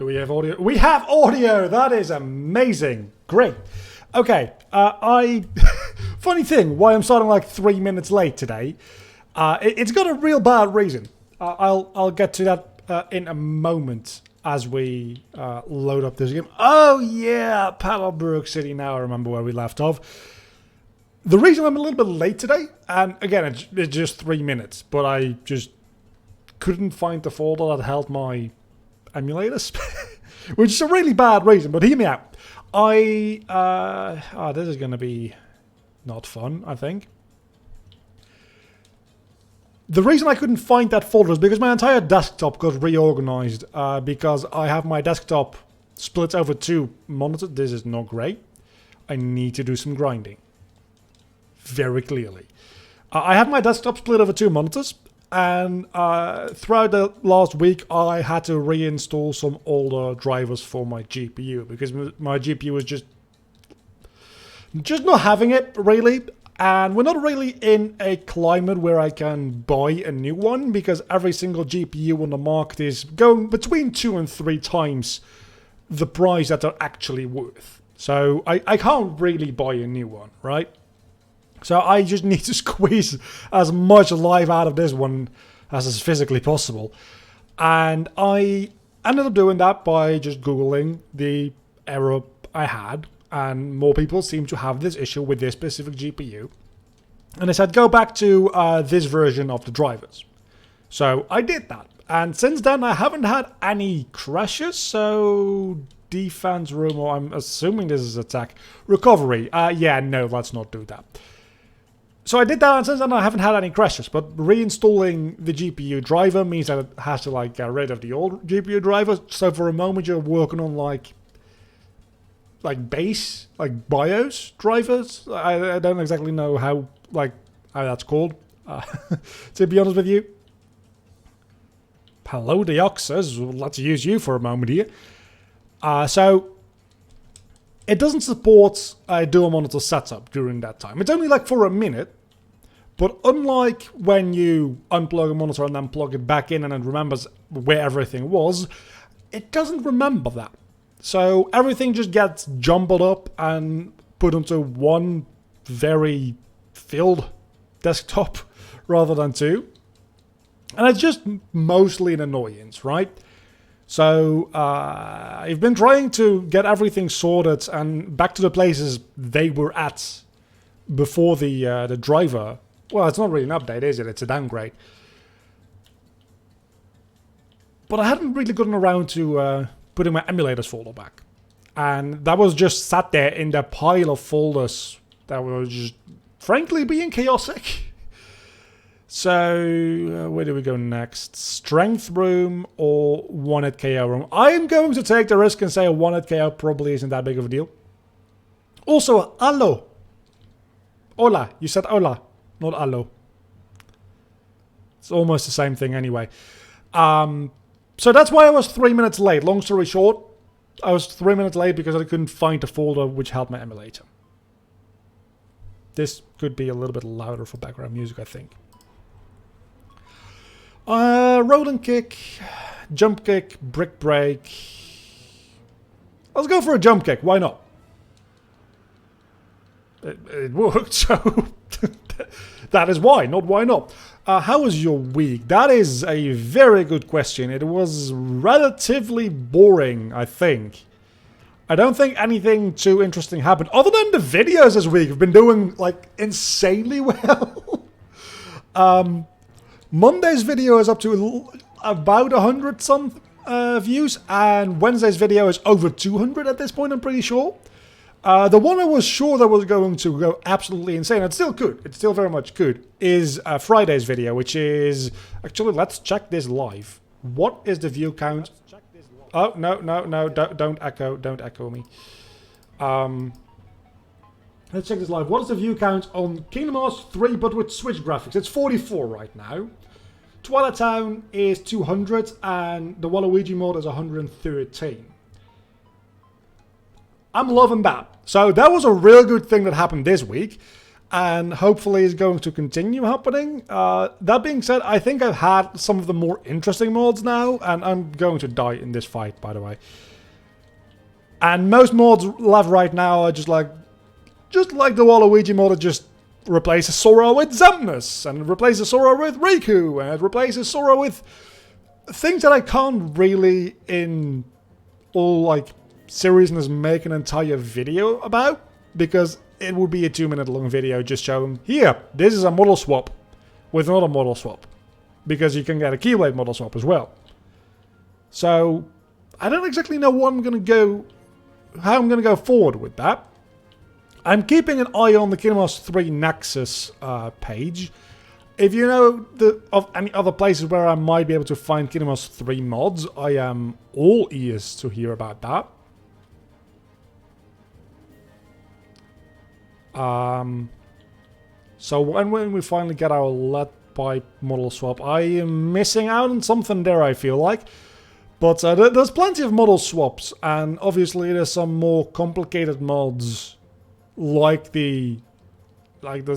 Do we have audio? We have audio! That is amazing. Great. Okay, funny thing, why I'm starting like 3 minutes late today. It's got a real bad reason. I'll get to that in a moment as we load up this game. Oh yeah, Paddlebrook City. Now I remember where we left off. The reason I'm a little bit late today, and again, it's just 3 minutes, but I just couldn't find the folder that held my emulators, which is a really bad reason, but hear me out. This is going to be not fun, I think. The reason I couldn't find that folder is because my entire desktop got reorganized because I have my desktop split over 2 monitors. This is not great. I need to do some grinding. Very clearly. I have my desktop split over 2 monitors, and throughout the last week I had to reinstall some older drivers for my GPU because my GPU was just not having it, really. And we're not really in a climate where I can buy a new one because every single GPU on the market is going between 2 and 3 times the price that they're actually worth. So I can't really buy a new one, right? So I just need to squeeze as much life out of this one as is physically possible. And I ended up doing that by just Googling the error I had. And more people seem to have this issue with this specific GPU. And I said, go back to this version of the drivers. So I did that. And since then, I haven't had any crashes. So defense room, or I'm assuming this is attack. Recovery. Yeah, no, let's not do that. So I did that, and since then I haven't had any crashes. But reinstalling the GPU driver means that it has to like get rid of the old GPU driver. So for a moment, you're working on like base, like BIOS drivers. I don't exactly know how that's called, to be honest with you. Hello, Deoxys. Let's use you for a moment here. So it doesn't support a dual monitor setup during that time. It's only like for a minute, but unlike when you unplug a monitor and then plug it back in and it remembers where everything was, it doesn't remember that. So everything just gets jumbled up and put onto one very filled desktop rather than 2. And it's just mostly an annoyance, right? So I've been trying to get everything sorted and back to the places they were at before the driver. Well, it's not really an update, is it? It's a downgrade. But I hadn't really gotten around to putting my emulators folder back. And that was just sat there in the pile of folders that were just, frankly, being chaotic. So, where do we go next? Strength room or 1-hit KO room? I am going to take the risk and say a 1-hit KO probably isn't that big of a deal. Also, allo. Hola. You said hola, not allo. It's almost the same thing anyway. So that's why I was 3 minutes late. Long story short, I was 3 minutes late because I couldn't find the folder which held my emulator. This could be a little bit louder for background music, I think. Roll and kick, jump kick, brick break. Let's go for a jump kick. Why not? It worked, so that is why, not why not. How was your week? That is a very good question. It was relatively boring, I think. I don't think anything too interesting happened. Other than the videos this week have been doing, like, insanely well. Monday's video is up to about 100 some views. And Wednesday's video is over 200 at this point, I'm pretty sure. The one I was sure that was going to go absolutely insane, and still could, it's still very much could, is Friday's video, which is... Actually, let's check this live. What is the view count? Oh, no, don't echo me. Let's check this live. What is the view count on Kingdom Hearts 3, but with Switch graphics? It's 44 right now. Twilight Town is 200, and the Waluigi mod is 113. I'm loving that. So that was a real good thing that happened this week. and hopefully is going to continue happening. That being said, I think I've had some of the more interesting mods now, and I'm going to die in this fight, by the way. And most mods left right now are just like the Waluigi mod, that just replaces Sora with Zamnus, and replaces Sora with Riku, and it replaces Sora with things that I can't really, in all like seriousness, make an entire video about, because it would be a 2-minute long video just showing, here, this is a model swap with another model swap. Because you can get a Keyblade model swap as well. So, I don't exactly know how I'm going to go forward with that. I'm keeping an eye on the Kingdom Hearts 3 Nexus page. If you know of any other places where I might be able to find Kingdom Hearts 3 mods, I am all ears to hear about that. So when we finally get our lead pipe model swap, I am missing out on something there, I feel like. But there's plenty of model swaps, and obviously there's some more complicated mods, like there's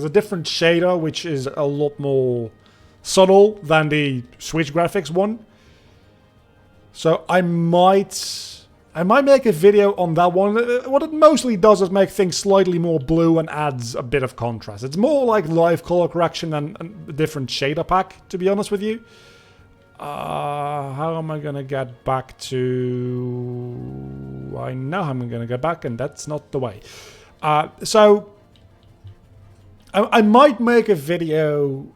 a different shader which is a lot more subtle than the Switch graphics one. So I might make a video on that one. What it mostly does is make things slightly more blue and adds a bit of contrast. It's more like live color correction than a different shader pack, to be honest with you. How am I gonna get back to... I know how I'm gonna get back, and that's not the way. So I might make a video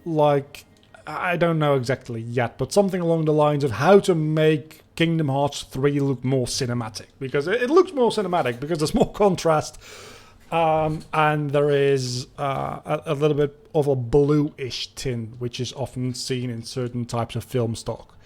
like... I don't know exactly yet, but something along the lines of how to make Kingdom Hearts 3 look more cinematic. Because it looks more cinematic, because there's more contrast, and there is a little bit of a bluish tint, which is often seen in certain types of film stock.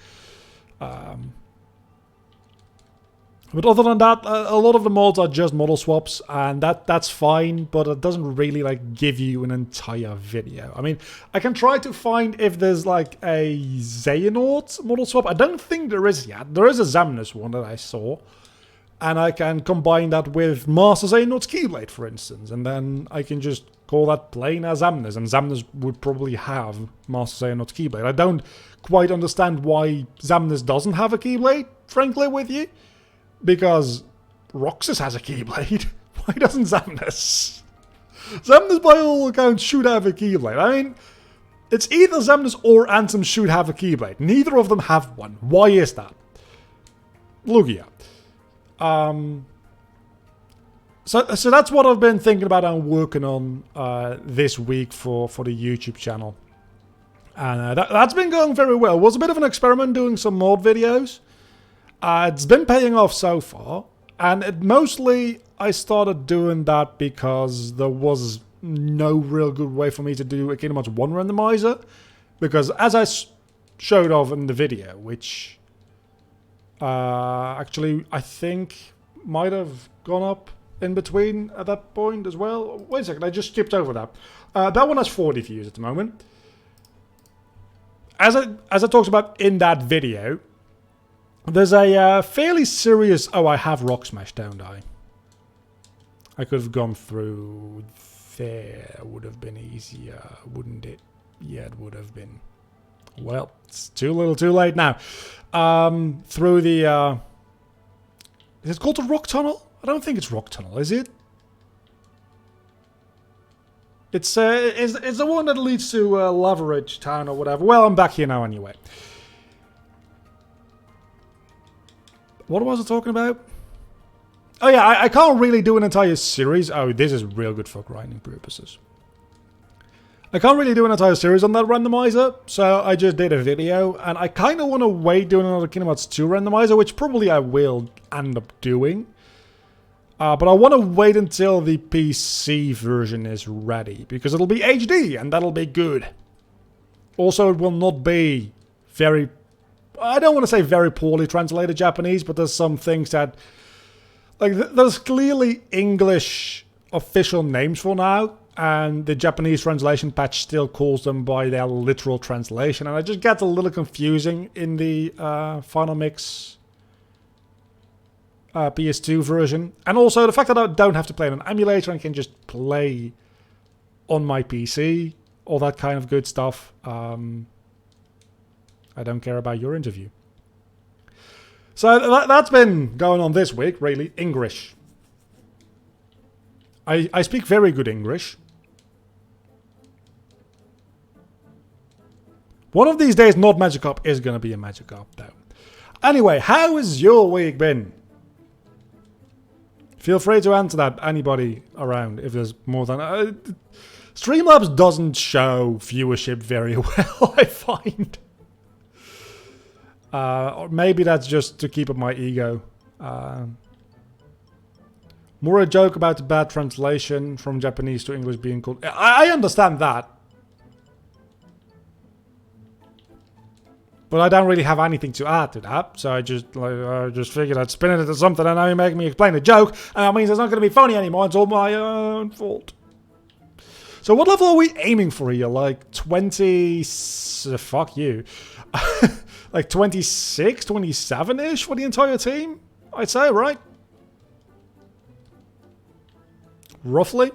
But other than that, a lot of the mods are just model swaps, and that's fine, but it doesn't really like give you an entire video. I mean, I can try to find if there's like a Xehanort model swap. I don't think there is yet. There is a Zamnus one that I saw, and I can combine that with Master Xehanort's Keyblade, for instance, and then I can just call that plain as Zamnus, and Zamnus would probably have Master Xehanort's Keyblade. I don't quite understand why Zamnus doesn't have a Keyblade, frankly, with you. Because Roxas has a Keyblade. Why doesn't Zamnus? Zamnus, by all accounts, should have a Keyblade. I mean, it's either Zamnus or Ansem should have a Keyblade. Neither of them have one. Why is that? Lugia. So that's what I've been thinking about and working on this week for the YouTube channel. And that's been going very well. It was a bit of an experiment doing some mod videos. It's been paying off so far, and mostly I started doing that because there was no real good way for me to do a Kingdom Hearts 1 randomizer, because as I showed off in the video, which actually I think might have gone up in between at that point as well. Wait a second, I just skipped over that. That one has 40 views at the moment. As I talked about in that video, there's a fairly serious... Oh, I have Rock Smash, don't I? I could have gone through there. Would have been easier, wouldn't it? Yeah, it would have been. Well, it's too little too late now. Through the... Is it called the Rock Tunnel? I don't think it's Rock Tunnel, is it? It's the one that leads to Lavaridge Town or whatever. Well, I'm back here now anyway. What was I talking about? Oh yeah, I can't really do an entire series. Oh, this is real good for grinding purposes. I can't really do an entire series on that randomizer, so I just did a video, and I kind of want to wait doing another Kingdom Hearts 2 randomizer, which probably I will end up doing. But I want to wait until the PC version is ready, because it'll be HD, and that'll be good. Also, it will not be very... I don't want to say very poorly translated Japanese, but there's some things that... Like, there's clearly English official names for now, and the Japanese translation patch still calls them by their literal translation, and it just gets a little confusing in the Final Mix PS2 version. And also the fact that I don't have to play on an emulator and can just play on my PC, all that kind of good stuff. I don't care about your interview. So that's been going on this week, really. English. I speak very good English. One of these days, not Magic Up is going to be a Magic Up, though. Anyway, how has your week been? Feel free to answer that, anybody around, if there's more than... Streamlabs doesn't show viewership very well, I find. Or maybe that's just to keep up my ego. More a joke about the bad translation from Japanese to English being called... I understand that. But I don't really have anything to add to that, so I just figured I'd spin it into something, and now you make me explain a joke, and that means it's not going to be funny anymore. It's all my own fault. So what level are we aiming for here? Like 20... fuck you. Like 26, 27-ish for the entire team? I'd say, right? Roughly.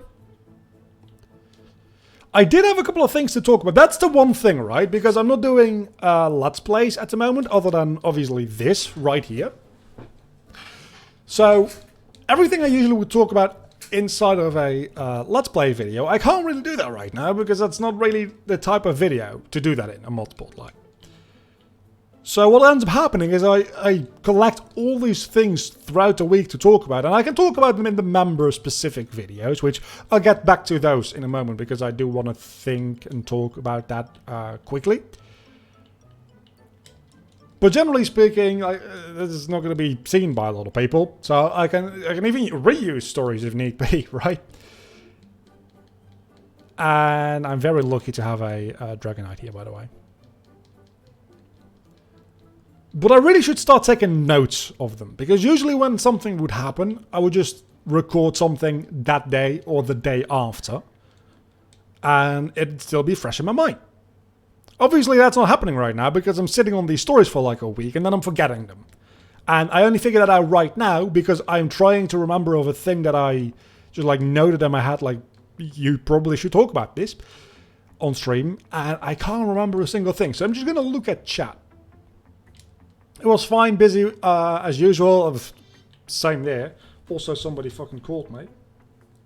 I did have a couple of things to talk about. That's the one thing, right? Because I'm not doing Let's Plays at the moment, other than obviously this right here. So, everything I usually would talk about inside of a Let's Play video, I can't really do that right now, because that's not really the type of video to do that in, a multiple like. So what ends up happening is I collect all these things throughout the week to talk about, and I can talk about them in the member-specific videos, which I'll get back to those in a moment, because I do want to think and talk about that quickly. But generally speaking, this is not going to be seen by a lot of people, so I can even reuse stories if need be, right? And I'm very lucky to have a Dragonite here, by the way. But I really should start taking notes of them, because usually when something would happen, I would just record something that day or the day after, and it'd still be fresh in my mind. Obviously that's not happening right now, because I'm sitting on these stories for like a week and then I'm forgetting them. And I only figured that out right now because I'm trying to remember of a thing that I just like noted in my head, like, you probably should talk about this on stream, and I can't remember a single thing. So I'm just going to look at chat. It was fine, busy as usual. Same there. Also, somebody fucking called me.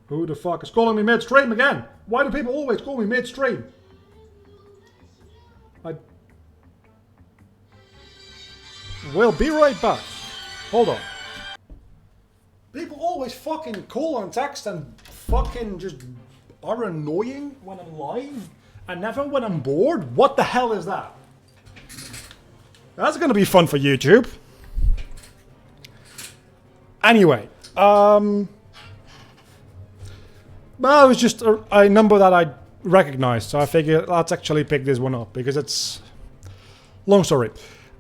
Who the fuck is calling me mid-stream again? Why do people always call me mid-stream? We'll be right back. Hold on. People always fucking call and text and fucking just are annoying when I'm live and never when I'm bored. What the hell is that? That's going to be fun for YouTube. Anyway, well, it was just a number that I recognized, so I figured let's actually pick this one up because it's long story.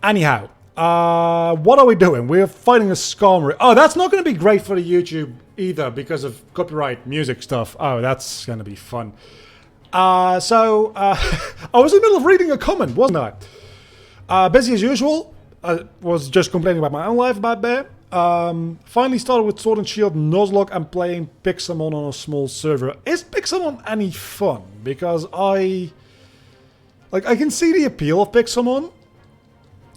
Anyhow, what are we doing? We're fighting a scammer. Oh, that's not going to be great for the YouTube either because of copyright music stuff. Oh, that's going to be fun. I was in the middle of reading a comment, wasn't I? Busy as usual. I was just complaining about my own life about there. Finally started with Sword and Shield Nuzlocke and playing Pixelmon on a small server. Is Pixelmon any fun? Because I can see the appeal of Pixelmon.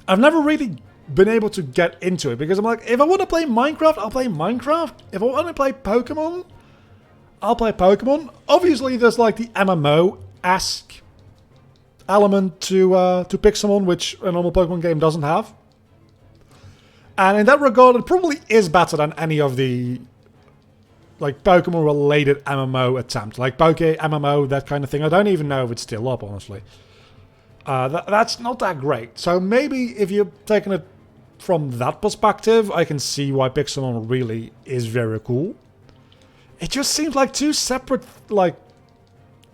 I've never really been able to get into it because I'm like, if I want to play Minecraft, I'll play Minecraft. If I want to play Pokemon, I'll play Pokemon. Obviously, there's like the MMO-esque element to Pixelmon, which a normal Pokemon game doesn't have. And in that regard, it probably is better than any of the like Pokemon-related MMO attempts, like Poke MMO, that kind of thing. I don't even know if it's still up, honestly. That's not that great. So maybe if you're taking it from that perspective, I can see why Pixelmon really is very cool. It just seems like two separate like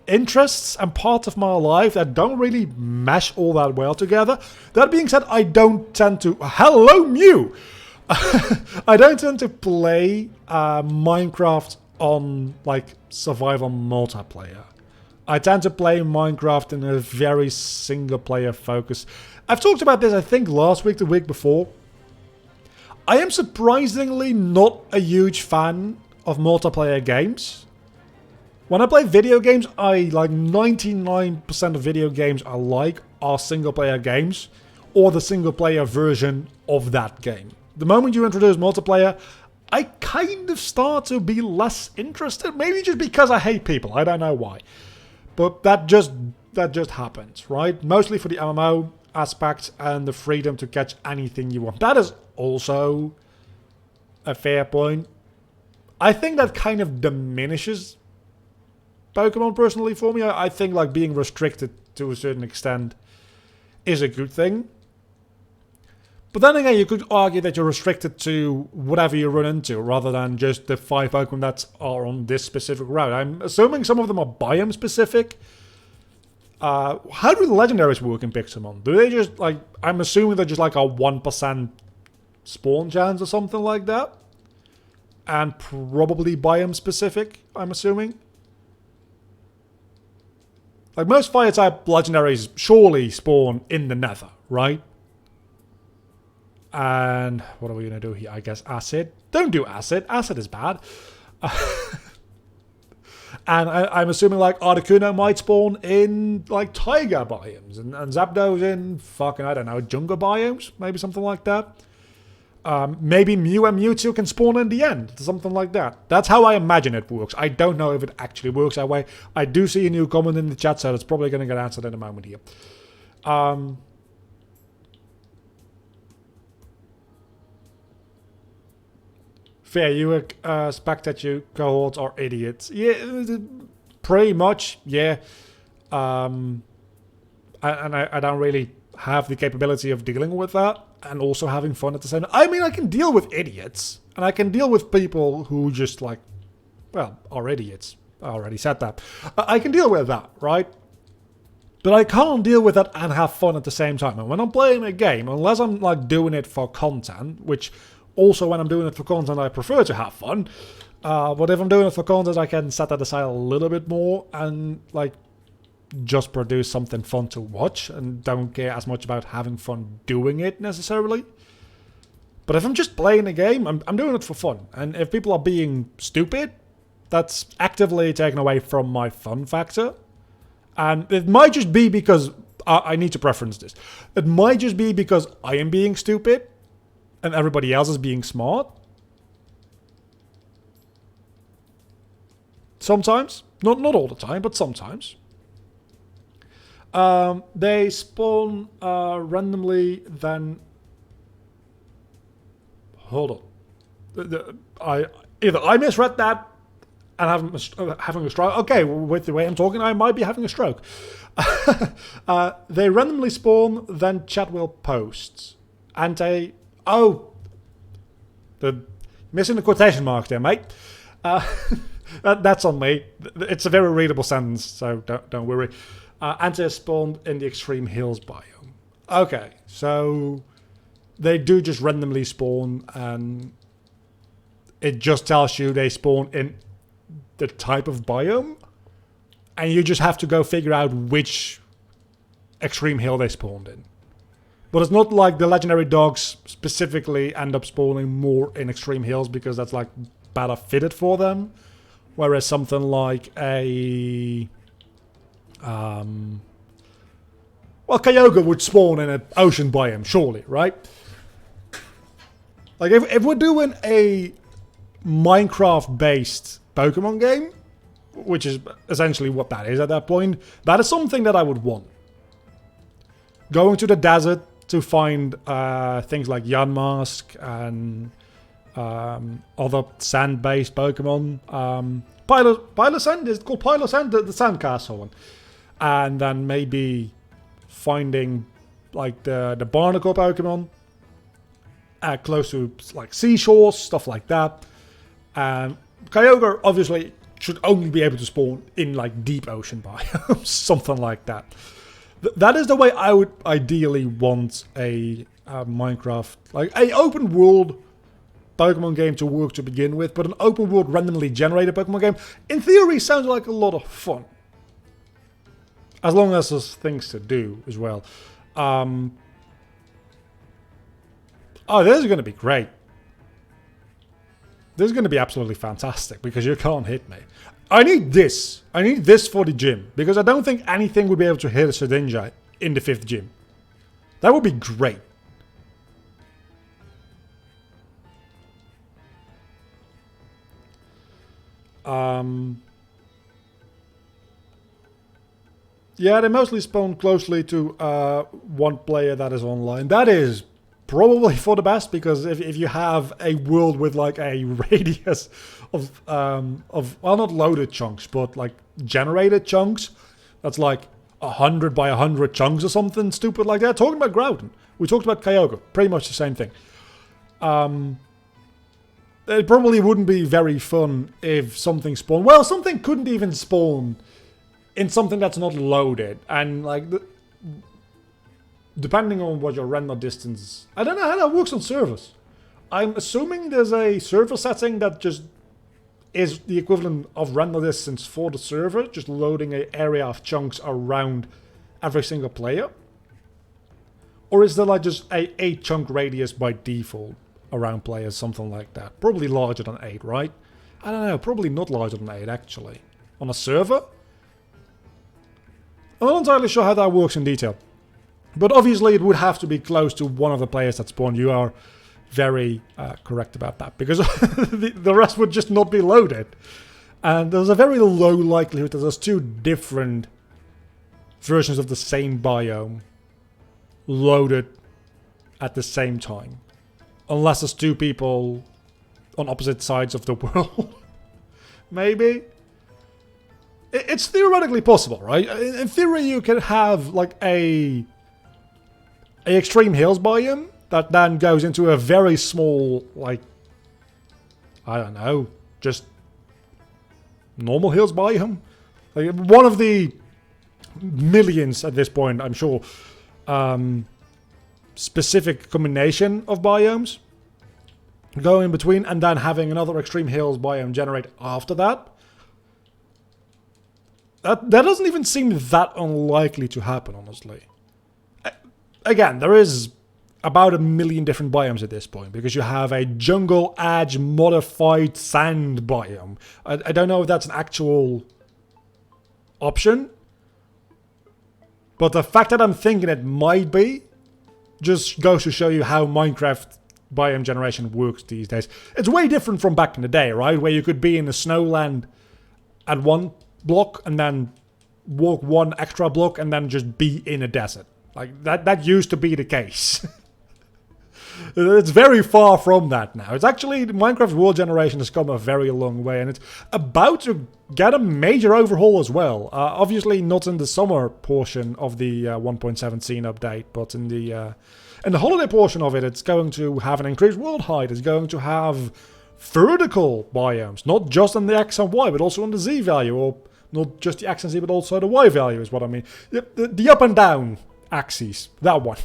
interests and parts of my life that don't really mesh all that well together. That being said, I don't tend to... Hello, Mew! I don't tend to play Minecraft on like survival multiplayer. I tend to play Minecraft in a very single-player focus. I've talked about this, I think, last week, the week before. I am surprisingly not a huge fan of multiplayer games. When I play video games, I like 99% of video games I like are single player games or the single player version of that game. The moment you introduce multiplayer, I kind of start to be less interested. Maybe just because I hate people. I don't know why. But that just happens, right? Mostly for the MMO aspect and the freedom to catch anything you want. That is also a fair point. I think that kind of diminishes Pokemon personally for me. I think like being restricted to a certain extent is a good thing. But then again, you could argue that you're restricted to whatever you run into rather than just the 5 Pokemon that are on this specific route. I'm assuming some of them are biome specific. How do the legendaries work in Pixelmon? Do they just like, I'm assuming they're just like a 1% spawn chance or something like that? And probably biome specific, I'm assuming. Like most fire type legendaries surely spawn in the nether, right? And what are we going to do here? I guess acid. Don't do acid. Acid is bad. And I'm assuming like Articuno might spawn in like taiga biomes. And Zapdos in fucking, I don't know, jungle biomes? Maybe something like that. Maybe Mew and Mewtwo can spawn in the end. Something like that. That's how I imagine it works. I don't know if it actually works that way. I do see a new comment in the chat, so it's probably going to get answered in a moment here. Fair, you expect that your cohorts are idiots. Yeah, pretty much, yeah. And I don't really have the capability of dealing with that and also having fun at the same time. I mean, I can deal with idiots. And I can deal with people who just like, well, are idiots. I already said that. I can deal with that, right? But I can't deal with that and have fun at the same time. And when I'm playing a game, unless I'm like doing it for content, which also when I'm doing it for content, I prefer to have fun. But if I'm doing it for content, I can set that aside a little bit more and like just produce something fun to watch and don't care as much about having fun doing it necessarily. But if I'm just playing a game, I'm doing it for fun. And if people are being stupid, that's actively taken away from my fun factor. And it might just be because I need to preference this. It might just be because I am being stupid and everybody else is being smart. Sometimes. Not all the time, but sometimes. They spawn randomly, then... Hold on. Either I misread that and having a stroke. Okay, with the way I'm talking, I might be having a stroke. They randomly spawn, then chat will post. And they... Oh! Missing the quotation mark there, mate. That's on me. It's a very readable sentence, so don't worry. And they spawned in the Extreme Hills biome. Okay, so they do just randomly spawn, and it just tells you they spawn in the type of biome, and you just have to go figure out which Extreme Hill they spawned in. But it's not like the legendary dogs specifically end up spawning more in Extreme Hills because that's like better fitted for them. Whereas something like a... well, Kyogre would spawn in an ocean biome, surely, right? Like, if we're doing a Minecraft-based Pokemon game, which is essentially what that is at that point, that is something that I would want. Going to the desert to find things like Yanmask and other sand-based Pokemon. Pylosand? Is it called Pylosand? The sandcastle one. And then maybe finding like the barnacle Pokemon close to like seashores, stuff like that. And Kyogre obviously should only be able to spawn in like deep ocean biomes, something like that. That is the way I would ideally want a Minecraft, like a open world Pokemon game to work to begin with, but an open world randomly generated Pokemon game, in theory, sounds like a lot of fun. As long as there's things to do as well. Oh, this is going to be great. This is going to be absolutely fantastic because you can't hit me. I need this. I need this for the gym because I don't think anything would be able to hit a Shedinja in the 5th gym. That would be great. Yeah, they mostly spawn closely to one player that is online. That is probably for the best because if you have a world with like a radius of well, not loaded chunks, but like generated chunks, that's like 100 by 100 chunks or something stupid like that. Talking about Groudon, we talked about Kyogre, pretty much the same thing. It probably wouldn't be very fun if something spawned. Well, something couldn't even spawn in something that's not loaded, and like depending on what your render distance, I don't know how that works on servers. I'm assuming there's a server setting that just is the equivalent of render distance for the server, just loading an area of chunks around every single player. Or is there like just a 8 chunk radius by default around players, something like that? Probably larger than 8, right? I don't know, probably not larger than 8 actually. On a server? I'm not entirely sure how that works in detail. But obviously it would have to be close to one of the players that spawned. You are very correct about that. Because the rest would just not be loaded. And there's a very low likelihood that there's 2 different versions of the same biome loaded at the same time. Unless there's 2 people on opposite sides of the world. Maybe. It's theoretically possible, right? In theory, you can have like a extreme hills biome that then goes into a very small, like, I don't know, just normal hills biome. Like one of the millions at this point, I'm sure, specific combination of biomes go in between, and then having another extreme hills biome generate after that. That doesn't even seem that unlikely to happen, honestly. Again, there is about 1 million different biomes at this point, because you have a jungle edge modified sand biome. I don't know if that's an actual option, but the fact that I'm thinking it might be just goes to show you how Minecraft biome generation works these days. It's way different from back in the day, right? Where you could be in a snowland at one block and then walk 1 extra block and then just be in a desert. Like that used to be the case. It's very far from that now. It's actually, the Minecraft world generation has come a very long way, and it's about to get a major overhaul as well. Obviously not in the summer portion of the 1.17 update, but in the holiday portion of it, it's going to have an increased world height. It's going to have vertical biomes, not just on the X and Y, but also on the Z value, or not just the X and Z, but also the Y value is what I mean. The up and down axes, that one.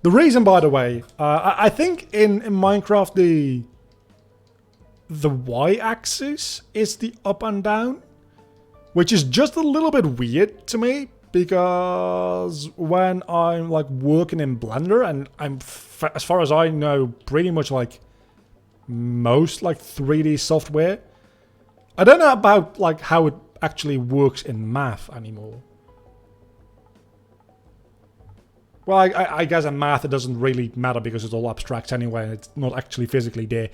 The reason, by the way, I think in Minecraft the Y-axis is the up and down, which is just a little bit weird to me, because when I'm like working in Blender, and I'm, as far as I know, pretty much like most like 3D software, I don't know about like how it actually works in math anymore. Well, I guess in math it doesn't really matter because it's all abstract anyway and it's not actually physically there.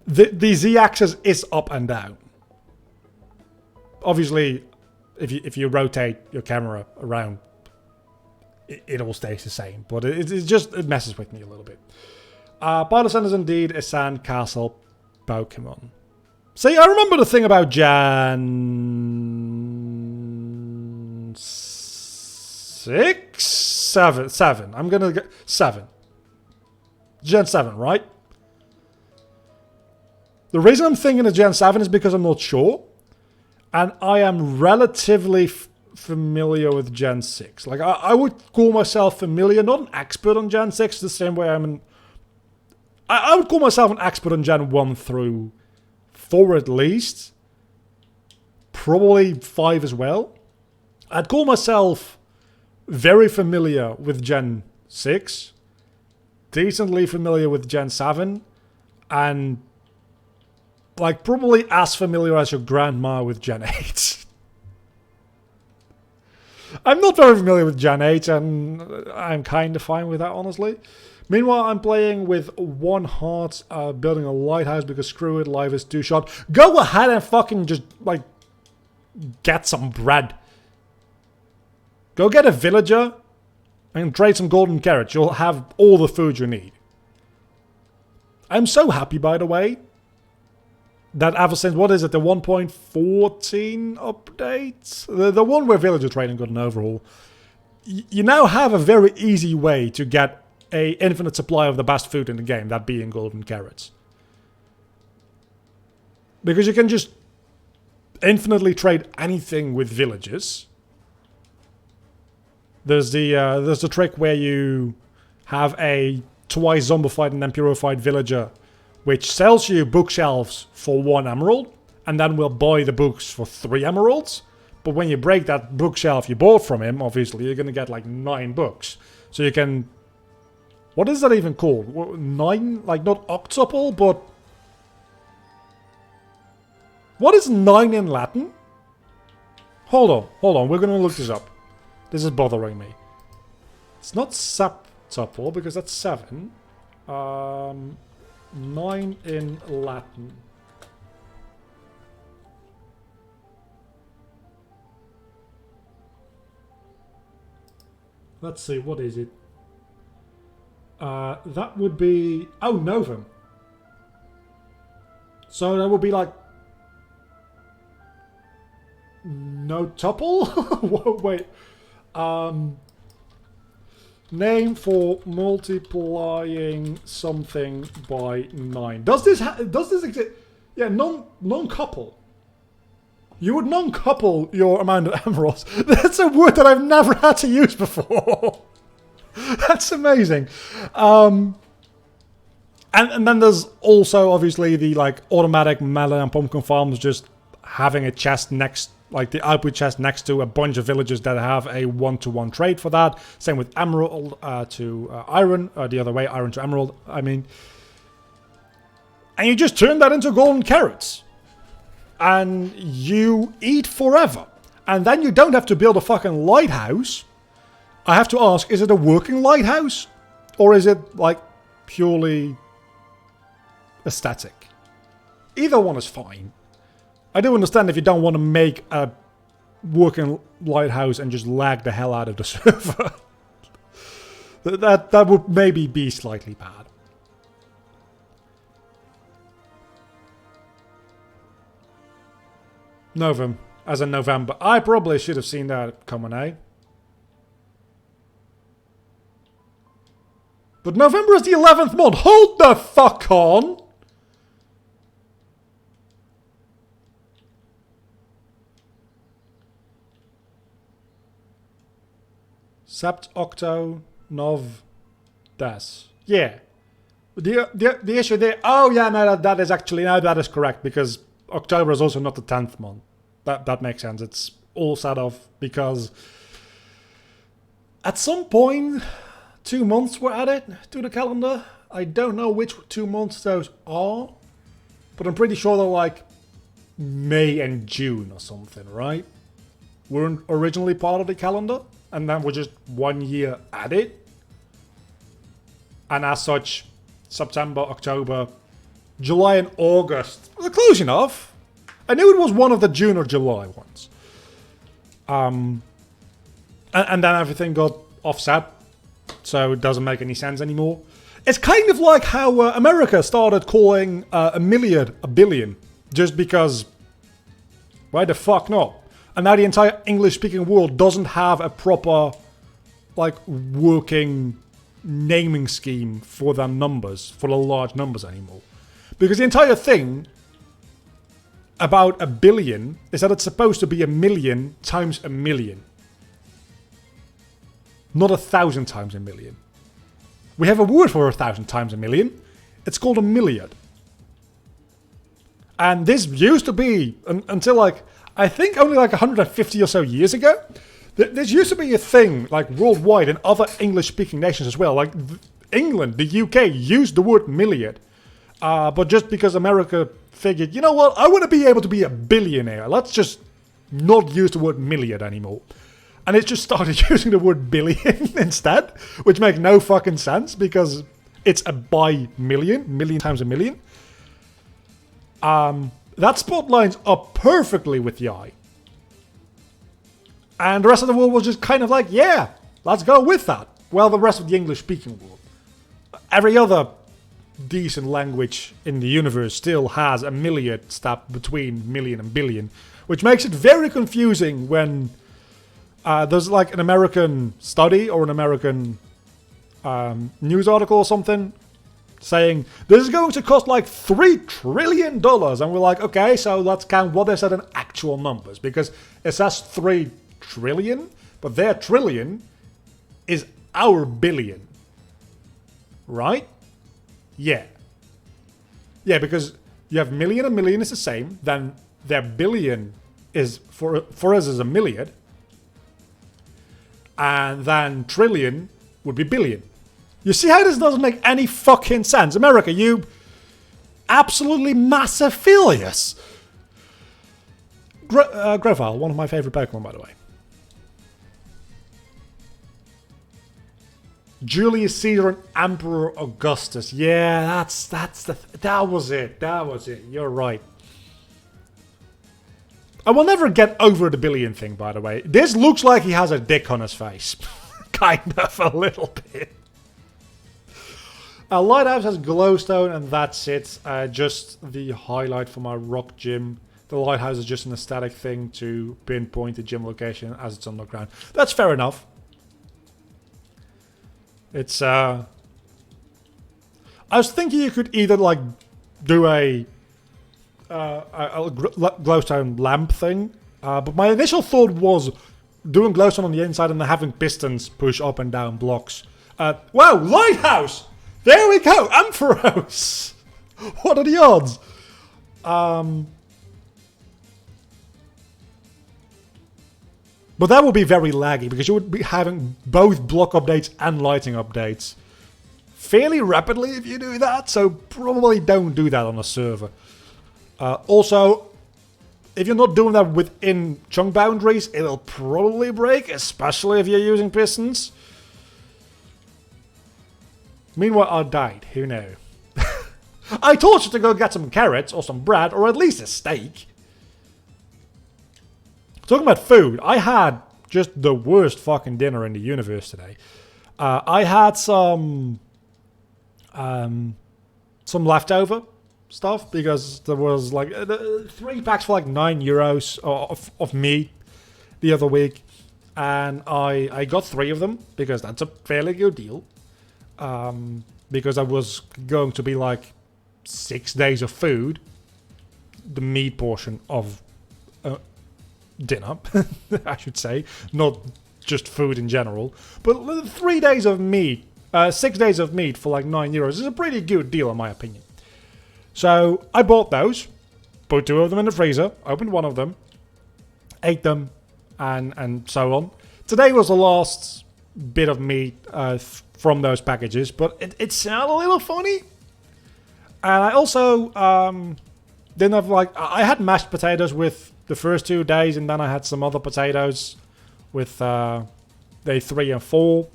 The Z-axis is up and down. Obviously, if you rotate your camera around, it all stays the same. But it messes with me a little bit. Phytosan is indeed a sandcastle Pokemon. See, I remember the thing about Gen 6? 7. I'm gonna get 7. Gen 7, right? The reason I'm thinking of Gen 7 is because I'm not sure. And I am relatively familiar with Gen 6. Like, I would call myself familiar, not an expert on Gen 6, the same way I'm an... I would call myself an expert on Gen 1 through 4 at least. Probably 5 as well. I'd call myself very familiar with Gen 6, decently familiar with Gen 7, and like probably as familiar as your grandma with Gen 8. I'm not very familiar with Gen 8, and I'm kind of fine with that, honestly. Meanwhile, I'm playing with 1 heart, building a lighthouse because screw it, life is too short. Go ahead and fucking just, like, get some bread. Go get a villager and trade some golden carrots. You'll have all the food you need. I'm so happy, by the way, that ever since, what is it, the 1.14 update? The one where villager trading got an overhaul. You now have a very easy way to get a infinite supply of the best food in the game, that being golden carrots. Because you can just infinitely trade anything with villagers. There's the trick where you have a twice zombified and then purified villager, which sells you bookshelves for 1 emerald, and then will buy the books for 3 emeralds. But when you break that bookshelf you bought from him, obviously you're gonna get like 9 books. So you can... What is that even called? 9? Like, not octuple, but... What is 9 in Latin? Hold on, we're gonna look this up. This is bothering me. It's not septuple, because that's 7. 9 in Latin. Let's see, what is it? That would be... Oh, novum. So that would be like... No tuple? Whoa, wait. Name for multiplying something by 9. Does this exist? Yeah, non-couple. You would non-couple your amount of emeralds. That's a word that I've never had to use before. That's amazing. And then there's also obviously the like automatic melon and pumpkin farms, just having a chest next, like the output chest next to a bunch of villagers that have a 1-to-1 trade for that. Same with emerald to iron, the other way, iron to emerald, I mean. And you just turn that into golden carrots. And you eat forever. And then you don't have to build a fucking lighthouse. I have to ask, is it a working lighthouse? Or is it, like, purely aesthetic? Either one is fine. I do understand if you don't want to make a working lighthouse and just lag the hell out of the server. that would maybe be slightly bad. Novum, as in November. I probably should have seen that coming, eh? But November is the 11th month. Hold the fuck on! Sept, Octo, Nov, Des. Yeah. The issue there... Oh, yeah, no, that is actually... No, that is correct, because October is also not the 10th month. That makes sense. It's all set off because... At some point... 2 months were added to the calendar. I don't know which 2 months those are. But I'm pretty sure they're like... May and June or something, right? Weren't originally part of the calendar. And then we're just 1 year added. And as such, September, October, July and August. They're close enough. I knew it was one of the June or July ones. And then everything got offset. So it doesn't make any sense anymore. It's kind of like how America started calling a milliard a billion. Just because... Why the fuck not? And now the entire English-speaking world doesn't have a proper, like, working naming scheme for their numbers, for the large numbers anymore. Because the entire thing about a billion is that it's supposed to be a million times a million. Not 1,000 times a million. We have a word for 1,000 times a million. It's called a milliard. And this used to be, until like... I think only like 150 or so years ago, There used to be a thing, like worldwide in other English-speaking nations as well. Like England, the UK used the word milliard. But just because America figured, you know what, I want to be able to be a billionaire. Let's just not use the word milliard anymore. And it just started using the word billion instead, which makes no fucking sense because it's a by million times a million. That spot lines up perfectly with the eye. And the rest of the world was just kind of like, yeah, let's go with that. Well, the rest of the English-speaking world. Every other decent language in the universe still has a milliard step between million and billion, which makes it very confusing when there's like an American study or an American news article or something saying this is going to cost like $3 trillion, and we're like, okay, so let's count what they said in actual numbers, because it says 3 trillion, but their trillion is our billion, right? Yeah, because you have million and million is the same, then their billion is for us is a milliard, and then trillion would be billion. You see how this doesn't make any fucking sense? America, you absolutely massiphilious. Grovyle, one of my favorite Pokemon, by the way. Julius Caesar and Emperor Augustus. Yeah, that was it. That was it. You're right. I will never get over the billion thing, by the way. This looks like he has a dick on his face. Kind of, a little bit. Lighthouse has glowstone, and that's it. Just the highlight for my rock gym. The lighthouse is just an aesthetic thing to pinpoint the gym location as it's underground. That's fair enough. It's I was thinking you could either like do a glowstone lamp thing, but my initial thought was doing glowstone on the inside and then having pistons push up and down blocks. Wow, lighthouse! There we go, Ampharos! What are the odds? But that would be very laggy because you would be having both block updates and lighting updates fairly rapidly if you do that, so probably don't do that on a server. Also, if you're not doing that within chunk boundaries, it'll probably break, especially if you're using pistons. Meanwhile, I died. Who knew? I told you to go get some carrots or some bread or at least a steak. Talking about food, I had just the worst fucking dinner in the universe today. I had some leftover stuff because there was like 3 packs for like €9 of meat the other week, and I got 3 of them because that's a fairly good deal. Because I was going to be like 6 days of food, the meat portion of dinner, I should say, not just food in general, but 3 days of meat, 6 days of meat for like €9 is a pretty good deal in my opinion. So I bought those, put 2 of them in the freezer, opened one of them, ate them, and so on. Today was the last bit of meat from those packages, but it sounded a little funny. And I also didn't have like, I had mashed potatoes with the first 2 days, and then I had some other potatoes with day 3 and 4.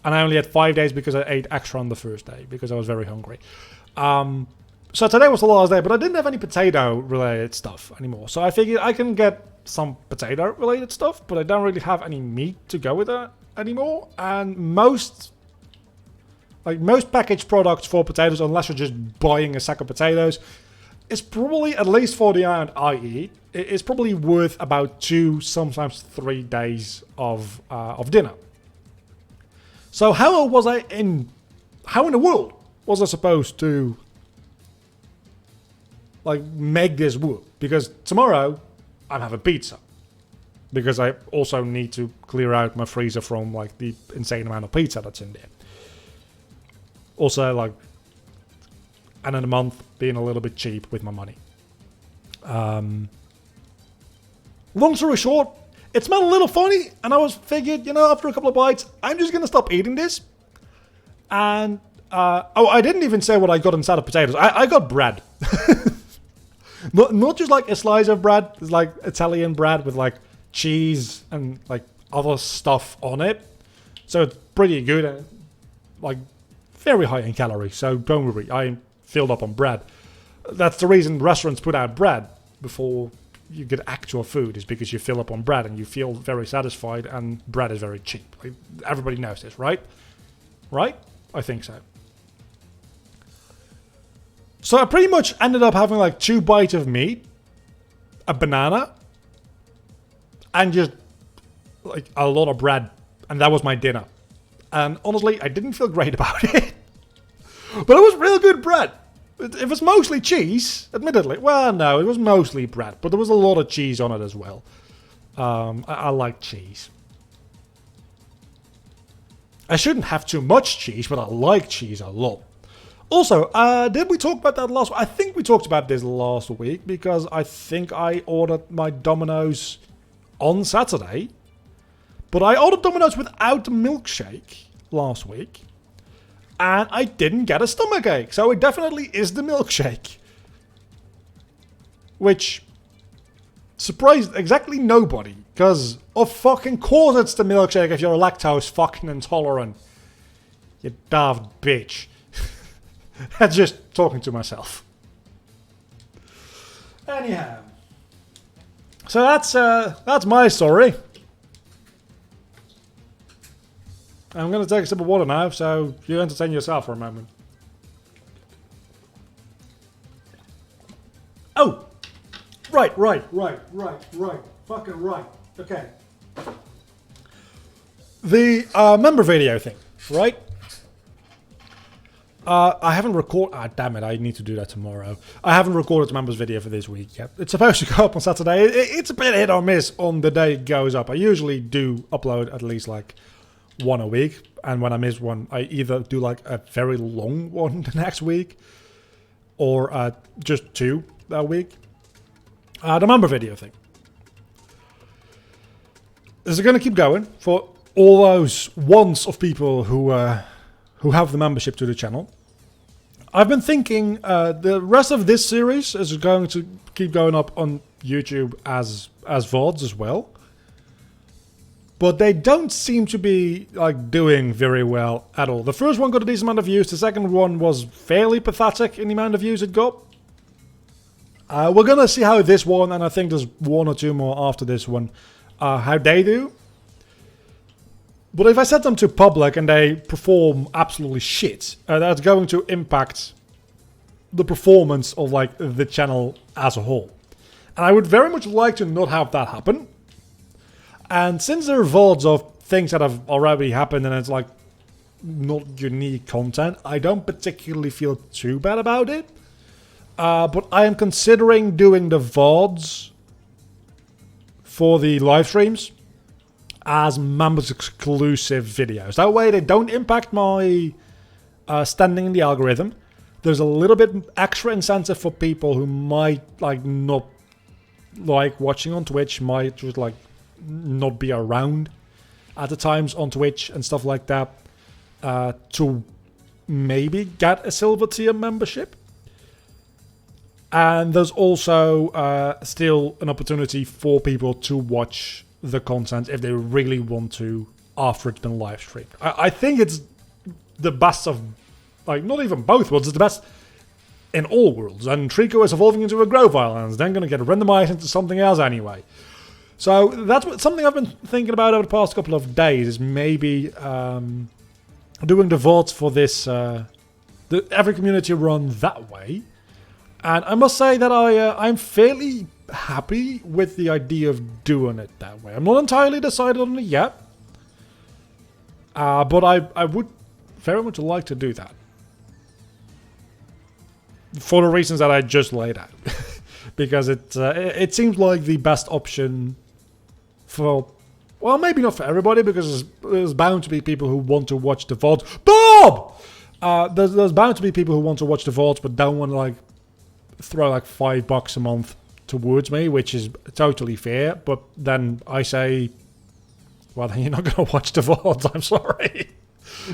And I only had 5 days because I ate extra on the first day because I was very hungry. So today was the last day, but I didn't have any potato related stuff anymore. So I figured I can get some potato related stuff, but I don't really have any meat to go with that anymore. And most packaged products for potatoes, unless you're just buying a sack of potatoes, is probably, at least for the amount I eat, it's probably worth about 2, sometimes 3 days of dinner. So how in the world was I supposed to like make this work? Because tomorrow I'm having pizza. Because I also need to clear out my freezer from like the insane amount of pizza that's in there. Also, like, and in a month being a little bit cheap with my money. Long story short, it smelled a little funny, and I was figured, after a couple of bites, I'm just gonna stop eating this. And I didn't even say what I got inside of potatoes. I got bread. Not just like a slice of bread. It's like Italian bread with like cheese and like other stuff on it. So it's pretty good and like very high in calories. So don't worry, I filled up on bread. That's the reason restaurants put out bread before you get actual food, is because you fill up on bread and you feel very satisfied, and bread is very cheap. Like, everybody knows this, right? Right? I think so. So I pretty much ended up having like 2 bites of meat, a banana, and just like a lot of bread. And that was my dinner. And honestly, I didn't feel great about it. But it was real good bread. It was mostly cheese, admittedly. Well, no, it was mostly bread. But there was a lot of cheese on it as well. I like cheese. I shouldn't have too much cheese, but I like cheese a lot. Also, did we talk about that last week? I think we talked about this last week, because I think I ordered my Domino's on Saturday. But I ordered Domino's without the milkshake last week. And I didn't get a stomachache. So it definitely is the milkshake. Which surprised exactly nobody. Because of fucking course it's the milkshake if you're lactose fucking intolerant. You daft bitch. That's just talking to myself. Anyhow. So that's my story. I'm going to take a sip of water now, so you entertain yourself for a moment. Oh! Right. Fucking right. Okay. The member video thing, right? I haven't recorded... Ah, damn it, I need to do that tomorrow. I haven't recorded the members video for this week yet. It's supposed to go up on Saturday. It's a bit hit or miss on the day it goes up. I usually do upload at least like 1 a week, and when I miss one, I either do like a very long one the next week, or just 2 that week. The member video thing. This is going to keep going for all those wants of people who have the membership to the channel. I've been thinking the rest of this series is going to keep going up on YouTube as VODs as well. But they don't seem to be like doing very well at all. The first one got a decent amount of views. The second one was fairly pathetic in the amount of views it got. We're going to see how this one, and I think there's 1 or 2 more after this one, how they do. But if I set them to public and they perform absolutely shit, that's going to impact the performance of like the channel as a whole. And I would very much like to not have that happen. And since there are VODs of things that have already happened and it's like not unique content, I don't particularly feel too bad about it. But I am considering doing the VODs for the live streams as members exclusive videos. That way they don't impact my standing in the algorithm. There's a little bit extra incentive for people who might like not like watching on Twitch, might just like not be around at the times on Twitch and stuff like that, to maybe get a silver tier membership. And there's also still an opportunity for people to watch the content if they really want to after it's been live streamed. I think it's the best of, like, not even both worlds, it's the best in all worlds. And Trico is evolving into a Grove Islands, then going to get randomized into something else anyway. So that's something I've been thinking about over the past couple of days, is maybe doing the VODs for this, every community run that way. And I must say that I'm fairly happy with the idea of doing it that way. I'm not entirely decided on it yet, but I would very much like to do that. For the reasons that I just laid out. Because it seems like the best option for, well, maybe not for everybody, because there's bound to be people who want to watch the VODs. Bob! There's bound to be people who want to watch the VODs but don't want to like throw like $5 a month towards me, which is totally fair. But then I say, well, then you're not going to watch the VODs. I'm sorry.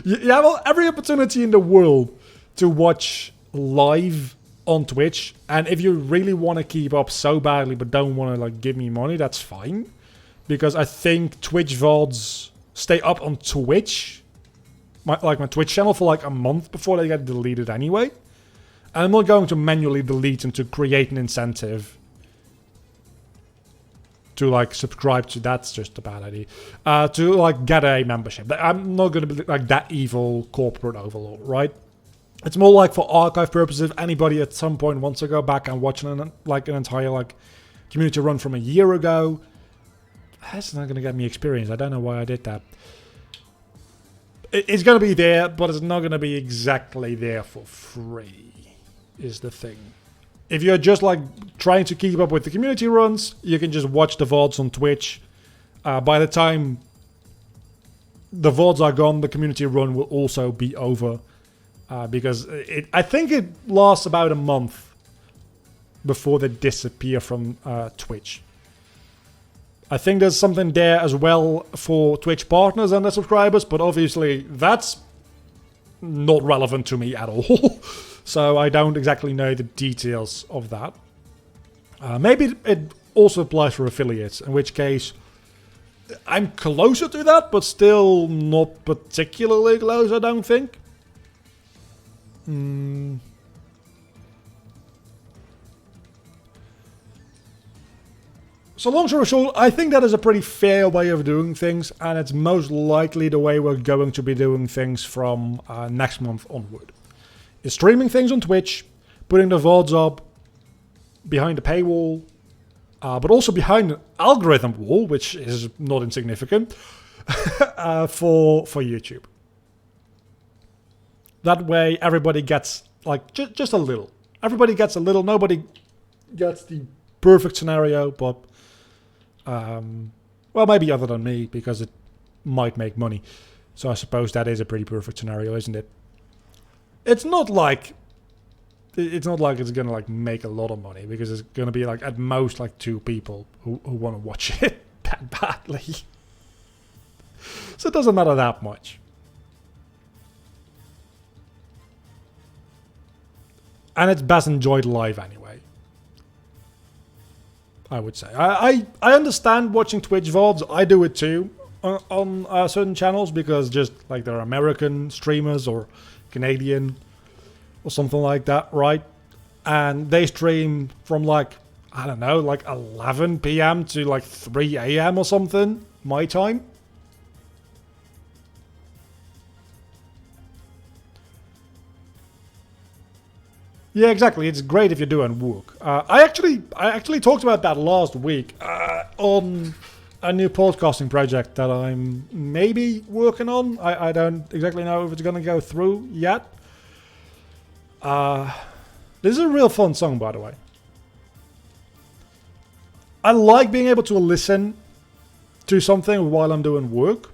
You have every opportunity in the world to watch live on Twitch, and if you really want to keep up so badly but don't want to like give me money, that's fine. Because I think Twitch VODs stay up on Twitch, my Twitch channel, for like a month before they get deleted anyway. And I'm not going to manually delete them to create an incentive to like subscribe to. That's just a bad idea. To like get a membership. I'm not going to be like that evil corporate overlord, right? It's more like for archive purposes. If anybody at some point wants to go back and watch an entire like community run from a year ago, that's not going to get me experience. I don't know why I did that. It's going to be there, but it's not going to be exactly there for free, is the thing. If you're just like trying to keep up with the community runs, you can just watch the VODs on Twitch. By the time the VODs are gone, the community run will also be over. Because I think it lasts about a month before they disappear from Twitch. I think there's something there as well for Twitch partners and their subscribers, but obviously that's not relevant to me at all. So I don't exactly know the details of that. Maybe it also applies for affiliates, in which case I'm closer to that, but still not particularly close, I don't think. So long story short, I think that is a pretty fair way of doing things, and it's most likely the way we're going to be doing things from next month onward. Is streaming things on Twitch, putting the VODs up behind the paywall, but also behind an algorithm wall, which is not insignificant, for YouTube. That way everybody gets like just a little. Everybody gets a little. Nobody gets the perfect scenario, but well, maybe other than me, because it might make money. So I suppose that is a pretty perfect scenario, isn't it? It's not like it's gonna like make a lot of money, because it's gonna be like at most like 2 people who want to watch it that badly. So it doesn't matter that much. And it's best enjoyed live anyway, I would say. I understand watching Twitch VODs. I do it too on certain channels, because just like they're American streamers or Canadian or something like that, right? And they stream from like, I don't know, like 11 p.m. to like 3 a.m. or something, my time. Yeah, exactly. It's great if you're doing work. I actually talked about that last week on a new podcasting project that I'm maybe working on. I don't exactly know if it's going to go through yet. This is a real fun song, by the way. I like being able to listen to something while I'm doing work.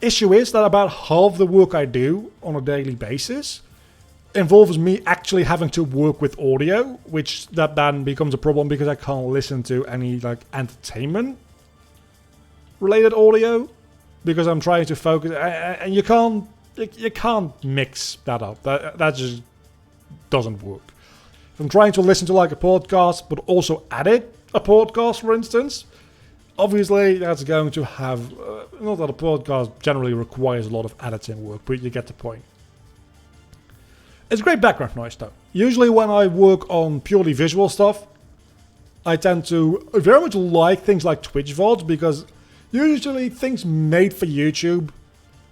Issue is that about half the work I do on a daily basis involves me actually having to work with audio, which that then becomes a problem because I can't listen to any like entertainment related audio because I'm trying to focus, and you can't mix that up. That just doesn't work. If I'm trying to listen to like a podcast but also edit a podcast, for instance, obviously that's going to have not that a podcast generally requires a lot of editing work, but you get the point. It's great background noise though. Usually when I work on purely visual stuff, I tend to very much like things like Twitch VODs, because usually things made for YouTube,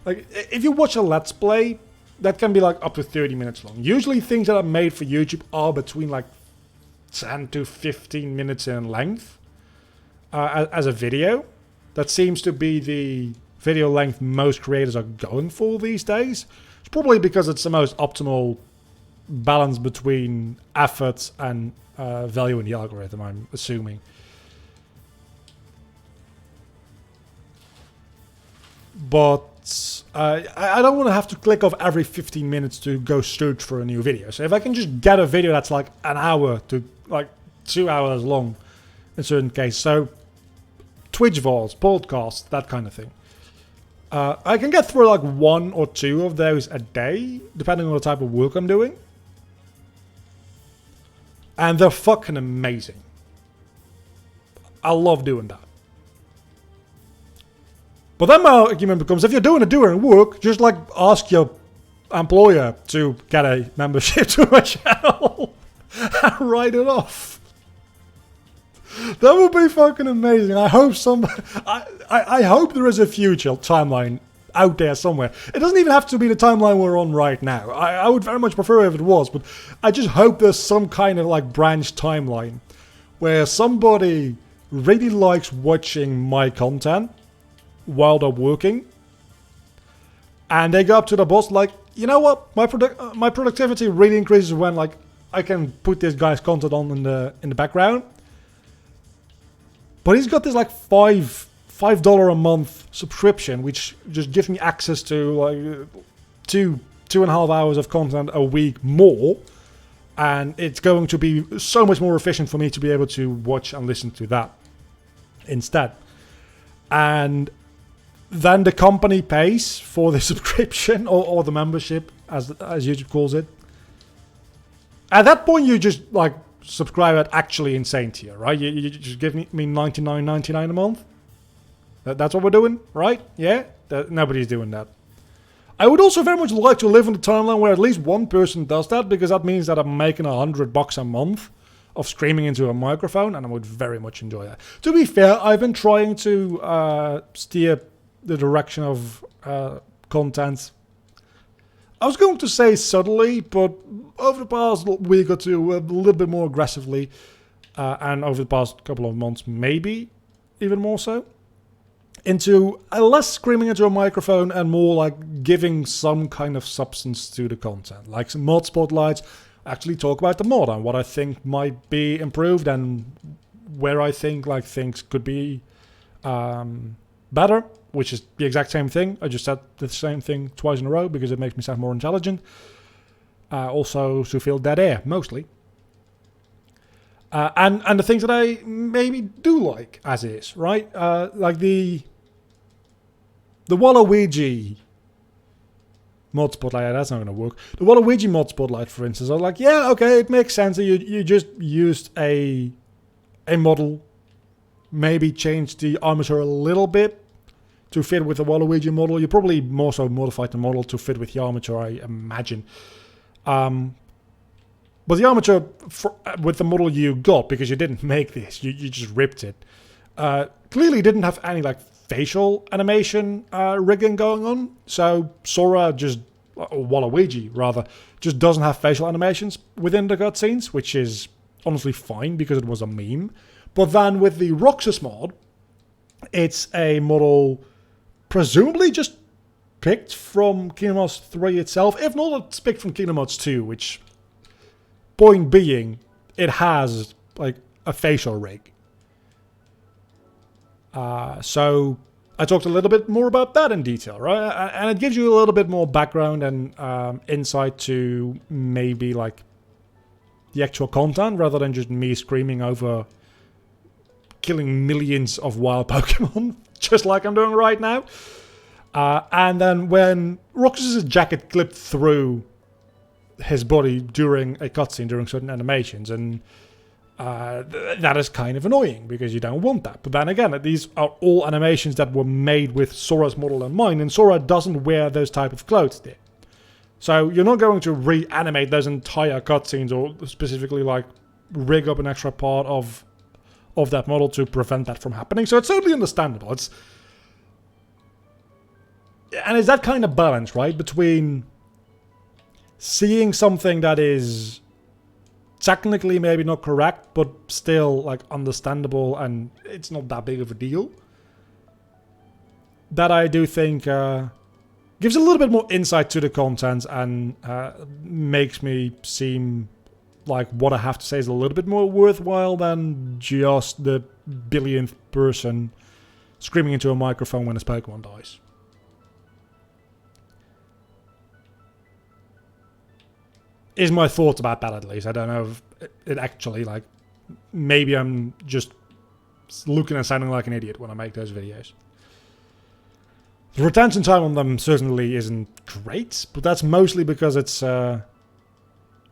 like if you watch a Let's Play, that can be like up to 30 minutes long. Usually things that are made for YouTube are between like 10 to 15 minutes in length as a video. That seems to be the video length most creators are going for these days. It's probably because it's the most optimal balance between effort and value in the algorithm, I'm assuming. But I don't want to have to click off every 15 minutes to go search for a new video. So if I can just get a video that's like an hour to like 2 hours long in certain cases. So Twitch VODs, podcasts, that kind of thing. I can get through like 1 or 2 of those a day, depending on the type of work I'm doing. And they're fucking amazing. I love doing that. But then my argument becomes, if you're doing it during work, just like ask your employer to get a membership to my channel and write it off. That would be fucking amazing. I hope I hope there is a future timeline out there somewhere. It doesn't even have to be the timeline we're on right now. I would very much prefer if it was, but I just hope there's some kind of like branch timeline where somebody really likes watching my content while they're working, and they go up to the boss like, you know what, my productivity really increases when like I can put this guy's content on in the background. But he's got this like $5 a month subscription, which just gives me access to like 2.5 hours of content a week more, and it's going to be so much more efficient for me to be able to watch and listen to that instead. And then the company pays for the subscription or the membership, as YouTube calls it. At that point, you just like subscribe at actually insane tier, right? You just give me $99.99 a month. That's what we're doing, right? Yeah, nobody's doing that. I would also very much like to live on the timeline where at least one person does that, because that means that I'm making $100 a month of streaming into a microphone, and I would very much enjoy that. To be fair, I've been trying to steer the direction of content. I was going to say subtly, but over the past week or two, a little bit more aggressively, and over the past couple of months, maybe even more so, into less screaming into a microphone and more like giving some kind of substance to the content. Like some mod spotlights, actually talk about the mod and what I think might be improved and where I think like things could be better, which is the exact same thing. I just said the same thing twice in a row because it makes me sound more intelligent. Also to fill dead air, mostly. And the things that I maybe do like as is, right? Like the Waluigi mod spotlight, that's not going to work. The Waluigi mod spotlight, for instance, I was like, yeah, okay, it makes sense that you just used a model, maybe changed the armature a little bit to fit with the Waluigi model. You probably more so modified the model to fit with the armature, I imagine. But the armature with the model you got, because you didn't make this, you just ripped it, clearly didn't have any like facial animation rigging going on. So Sora or Waluigi rather, just doesn't have facial animations within the cutscenes, which is honestly fine because it was a meme. But then with the Roxas mod, it's a model presumably just picked from Kingdom Hearts 3 itself. If not, it's picked from Kingdom Hearts 2, which, point being, it has like a facial rig. So I talked a little bit more about that in detail, right? And it gives you a little bit more background and insight to maybe like the actual content rather than just me screaming over killing millions of wild Pokemon, just like I'm doing right now. And then when Roxas' jacket clipped through his body during a cutscene, during certain animations, and that is kind of annoying because you don't want that. But then again, these are all animations that were made with Sora's model in mind, and Sora doesn't wear those type of clothes there. So you're not going to reanimate those entire cutscenes or specifically like rig up an extra part of that model to prevent that from happening. So it's totally understandable. It's that kind of balance, right, between seeing something that is technically maybe not correct, but still like understandable and it's not that big of a deal. That I do think gives a little bit more insight to the content and makes me seem like what I have to say is a little bit more worthwhile than just the billionth person screaming into a microphone when his Pokemon dies. Is my thoughts about that, at least. I don't know if it actually like maybe I'm just looking and sounding like an idiot when I make those videos. The retention time on them certainly isn't great, but that's mostly because it's in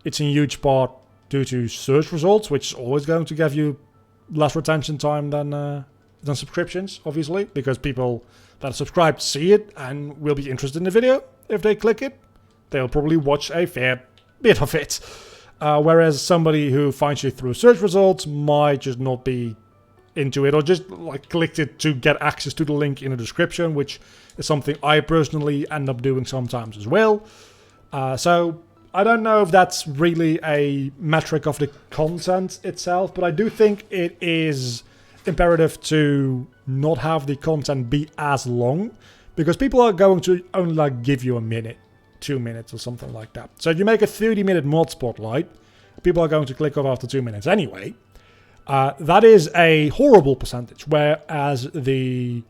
huge part due to search results, which is always going to give you less retention time than subscriptions, obviously, because people that are subscribed see it and will be interested in the video. If they click it, they'll probably watch a fair bit of it. Whereas somebody who finds you through search results might just not be into it, or just like clicked it to get access to the link in the description, which is something I personally end up doing sometimes as well. So I don't know if that's really a metric of the content itself, but I do think it is imperative to not have the content be as long, because people are going to only like give you a minute, 2 minutes or something like that. So if you make a 30-minute mod spotlight, people are going to click off after 2 minutes anyway. That is a horrible percentage, whereas the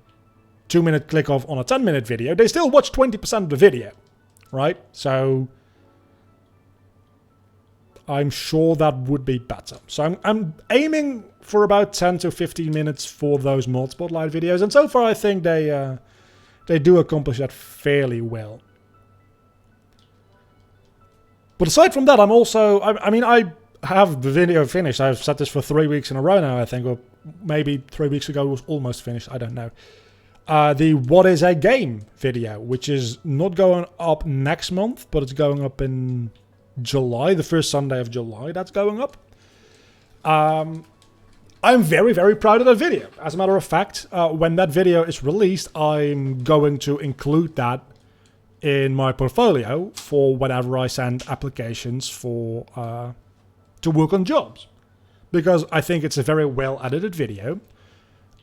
2-minute click off on a 10-minute video, they still watch 20% of the video, right? So I'm sure that would be better. So I'm aiming for about 10 to 15 minutes for those mod spotlight videos, and so far I think they do accomplish that fairly well. But aside from that, I'm also, I mean, I have the video finished. I've said this for 3 weeks in a row now, I think, or maybe 3 weeks ago it was almost finished, I don't know. The What is a Game video, which is not going up next month, but it's going up in July, the first Sunday of July that's going up. I'm very, very proud of that video. As a matter of fact, when that video is released, I'm going to include that in my portfolio for whenever I send applications for to work on jobs, because I think it's a very well edited video.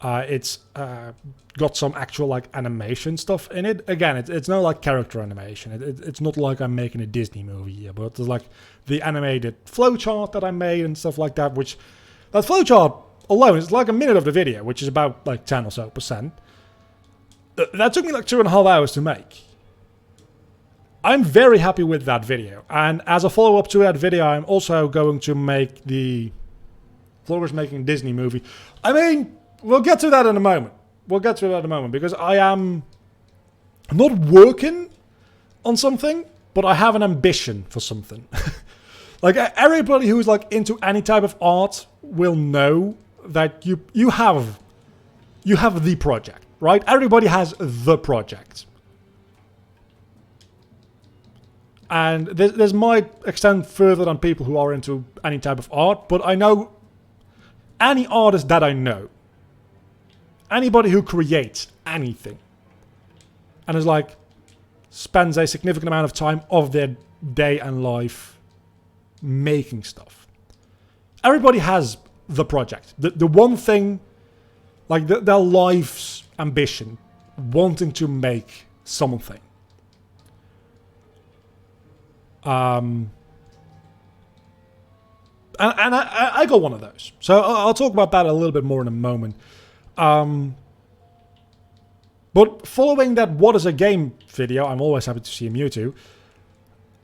It's got some actual like animation stuff in it. Again, it's not like character animation. It's not like I'm making a Disney movie here, but there's like the animated flowchart that I made and stuff like that, which that flowchart alone is like a minute of the video, which is about like 10 or so percent. That took me like 2.5 hours to make. I'm very happy with that video, and as a follow-up to that video, I'm also going to make the Vloggers Making Disney movie. I mean, we'll get to that in a moment. Because I am not working on something, but I have an ambition for something. Like, everybody who's like into any type of art will know that you have the project, right? Everybody has the project. And this might extend further than people who are into any type of art, but I know any artist that I know, anybody who creates anything, and is like, spends a significant amount of time of their day and life making stuff. Everybody has the project. The one thing, like their life's ambition, wanting to make something. And I got one of those. So I'll talk about that a little bit more in a moment. But following that What is a Game video, I'm always happy to see Mewtwo.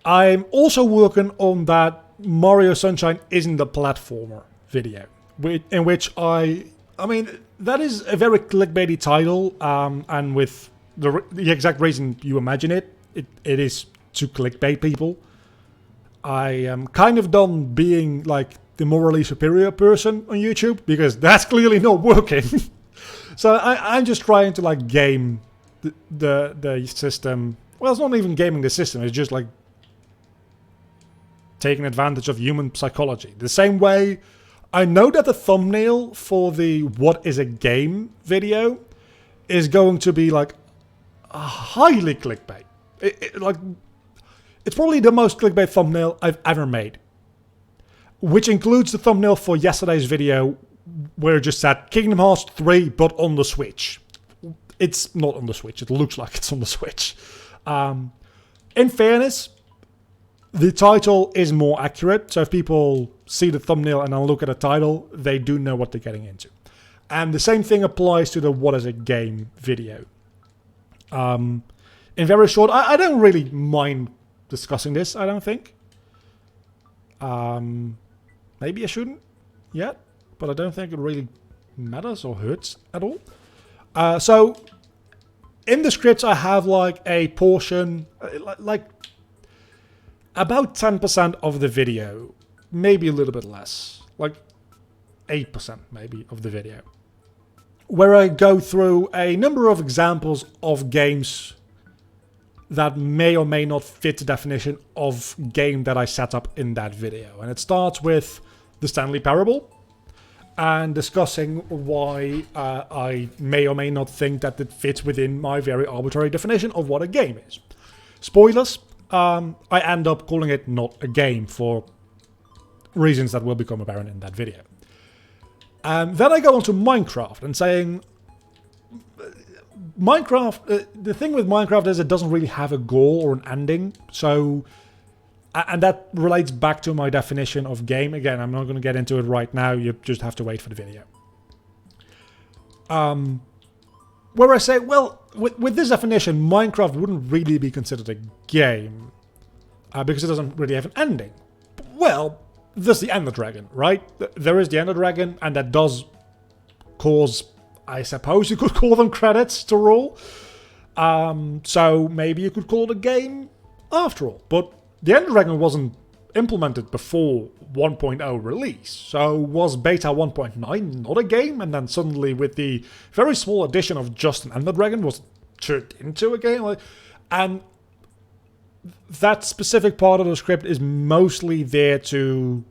I'm also working on that Mario Sunshine Isn't a Platformer video. In which I mean, that is a very clickbaity title. And with the exact reason you imagine it is to clickbait people. I am kind of done being like the morally superior person on YouTube, because that's clearly not working. So I'm just trying to like game the system. Well, it's not even gaming the system. It's just like taking advantage of human psychology. The same way I know that the thumbnail for the What is a Game video is going to be like a highly clickbait. It's probably the most clickbait thumbnail I've ever made. Which includes the thumbnail for yesterday's video where it just said Kingdom Hearts 3 but on the Switch. It's not on the Switch, it looks like it's on the Switch. In fairness, the title is more accurate, so if people see the thumbnail and then look at the title, they do know what they're getting into. And the same thing applies to the What is a Game video. In very short, I don't really mind discussing this, I don't think. Maybe I shouldn't yet, but I don't think it really matters or hurts at all. So in the script, I have like a portion, like about 10% of the video, maybe a little bit less, like 8% maybe of the video, where I go through a number of examples of games that may or may not fit the definition of game that I set up in that video. And it starts with the Stanley Parable and discussing why I may or may not think that it fits within my very arbitrary definition of what a game is. Spoilers, I end up calling it not a game for reasons that will become apparent in that video. And then I go on to Minecraft and saying, Minecraft, the thing with Minecraft is it doesn't really have a goal or an ending, so, and that relates back to my definition of game. Again, I'm not going to get into it right now, you just have to wait for the video. Where I say, well, with this definition, Minecraft wouldn't really be considered a game, because it doesn't really have an ending. Well, there's the Ender Dragon, right? There is the Ender Dragon, and that does cause, I suppose you could call them credits to roll. So maybe you could call it a game after all. But the Ender Dragon wasn't implemented before 1.0 release. So was beta 1.9 not a game? And then suddenly with the very small addition of just an Ender Dragon was turned into a game? And that specific part of the script is mostly there to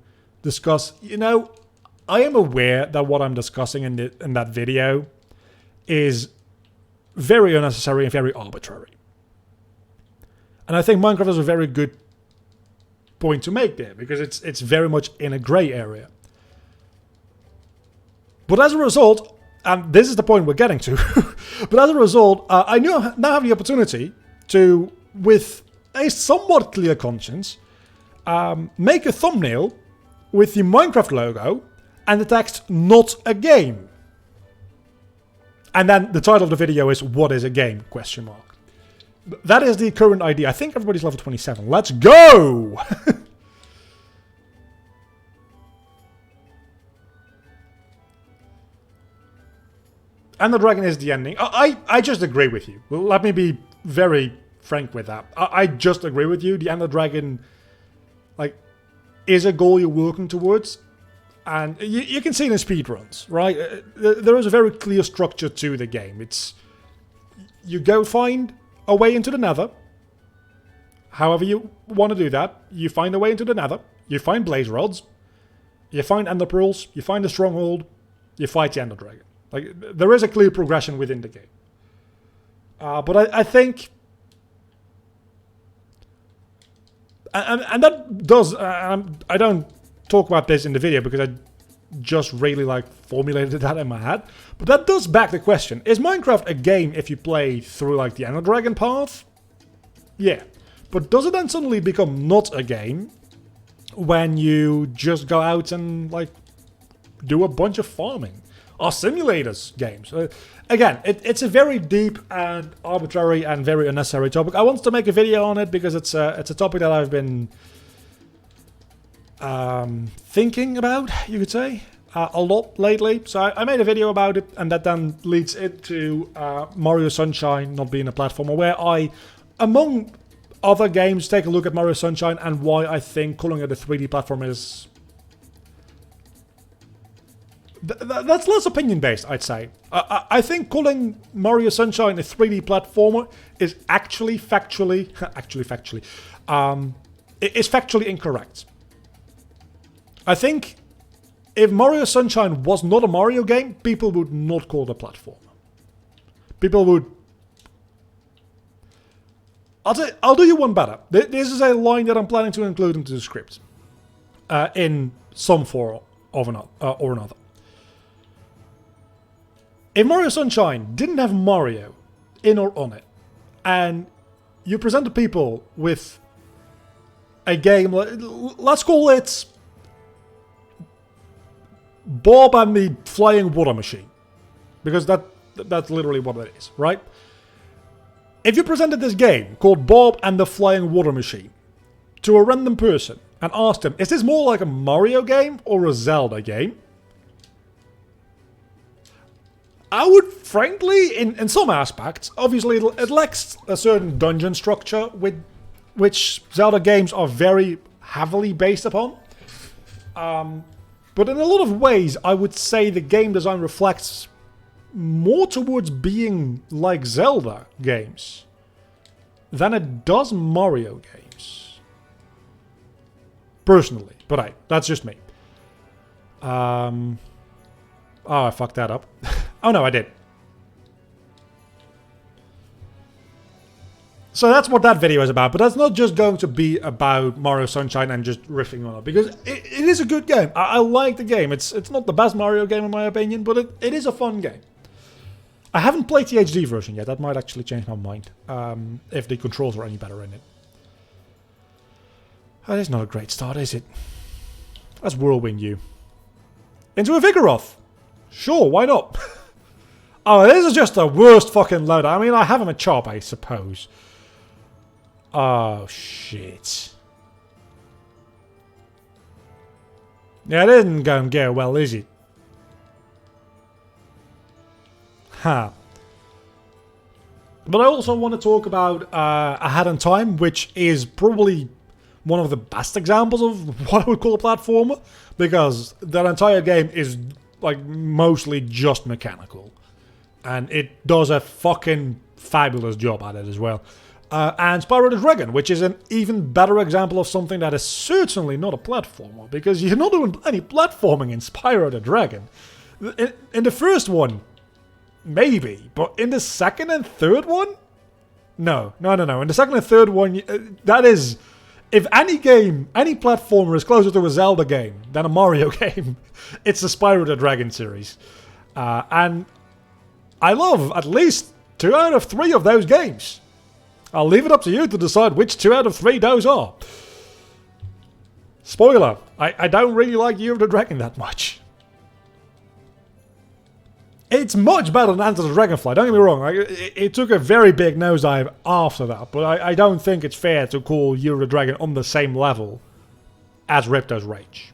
discuss, you know, I am aware that what I'm discussing in that video is very unnecessary and very arbitrary. And I think Minecraft is a very good point to make there, because it's very much in a grey area. But as a result, and this is the point we're getting to, but as a result, I now have the opportunity to, with a somewhat clear conscience, make a thumbnail with the Minecraft logo and the text, "Not a game." And then the title of the video is, "What is a game?" ? That is the current idea. I think everybody's level 27. Let's go! And the dragon is the ending. I just agree with you. Let me be very frank with that. I just agree with you. The Ender Dragon, like, is a goal you're working towards. And you can see it in speedruns, right? There is a very clear structure to the game. It's, you go find a way into the nether. However you want to do that. You find a way into the nether. You find blaze rods. You find ender pearls. You find a stronghold. You fight the Ender Dragon. Like, there is a clear progression within the game. But I think... And that does... I don't talk about this in the video because I just really like formulated that in my head. But that does back the question. Is Minecraft a game if you play through like the Ender Dragon path? Yeah. But does it then suddenly become not a game when you just go out and like do a bunch of farming? Are simulators games? Again, it's a very deep and arbitrary and very unnecessary topic. I wanted to make a video on it because it's a topic that I've been thinking about, you could say, a lot lately. So I made a video about it, and that then leads into Mario Sunshine not being a platformer, where I, among other games, take a look at Mario Sunshine and why I think calling it a 3D platform is... That's less opinion-based, I'd say. I think calling Mario Sunshine a 3D platformer is actually factually... is factually incorrect. I think if Mario Sunshine was not a Mario game, people would not call it a platformer. People would... I'll do you one better. This is a line that I'm planning to include into the script. In some form or another. If Mario Sunshine didn't have Mario in or on it, and you presented people with a game, let's call it Bob and the Flying Water Machine, because that's literally what it is, right? If you presented this game called Bob and the Flying Water Machine to a random person and asked them, is this more like a Mario game or a Zelda game? I would frankly, in some aspects, obviously it lacks a certain dungeon structure with which Zelda games are very heavily based upon. But in a lot of ways, I would say the game design reflects more towards being like Zelda games than it does Mario games. Personally, but hey, that's just me. Oh, I fucked that up. Oh no, I did. So that's what that video is about, but that's not just going to be about Mario Sunshine and just riffing on it, because it is a good game. I like the game. It's not the best Mario game in my opinion, but it is a fun game. I haven't played the HD version yet. That might actually change my mind, if the controls are any better in it. That is not a great start, is it? Let's whirlwind you. Into a Vigoroth! Sure, why not? Oh, this is just the worst fucking loader. I mean, I have him a chop, I suppose. Oh, shit. Yeah, it isn't going to go well, is it? Huh. But I also want to talk about Ahead in Time, which is probably one of the best examples of what I would call a platformer, because that entire game is like mostly just mechanical, and it does a fucking fabulous job at it as well. And Spyro the Dragon, which is an even better example of something that is certainly not a platformer, because you're not doing any platforming in Spyro the Dragon. In the first one, maybe, but in the second and third one? No. In the second and third one, that is... If any game, any platformer is closer to a Zelda game than a Mario game, it's the Spyro the Dragon series. And I love at least 2 out of 3 of those games. I'll leave it up to you to decide which 2 out of 3 those are. Spoiler, I don't really like Year of the Dragon that much. It's much better than Enter the Dragonfly, don't get me wrong. It took a very big nosedive after that, but I don't think it's fair to call Year of the Dragon on the same level as Ripto's Rage.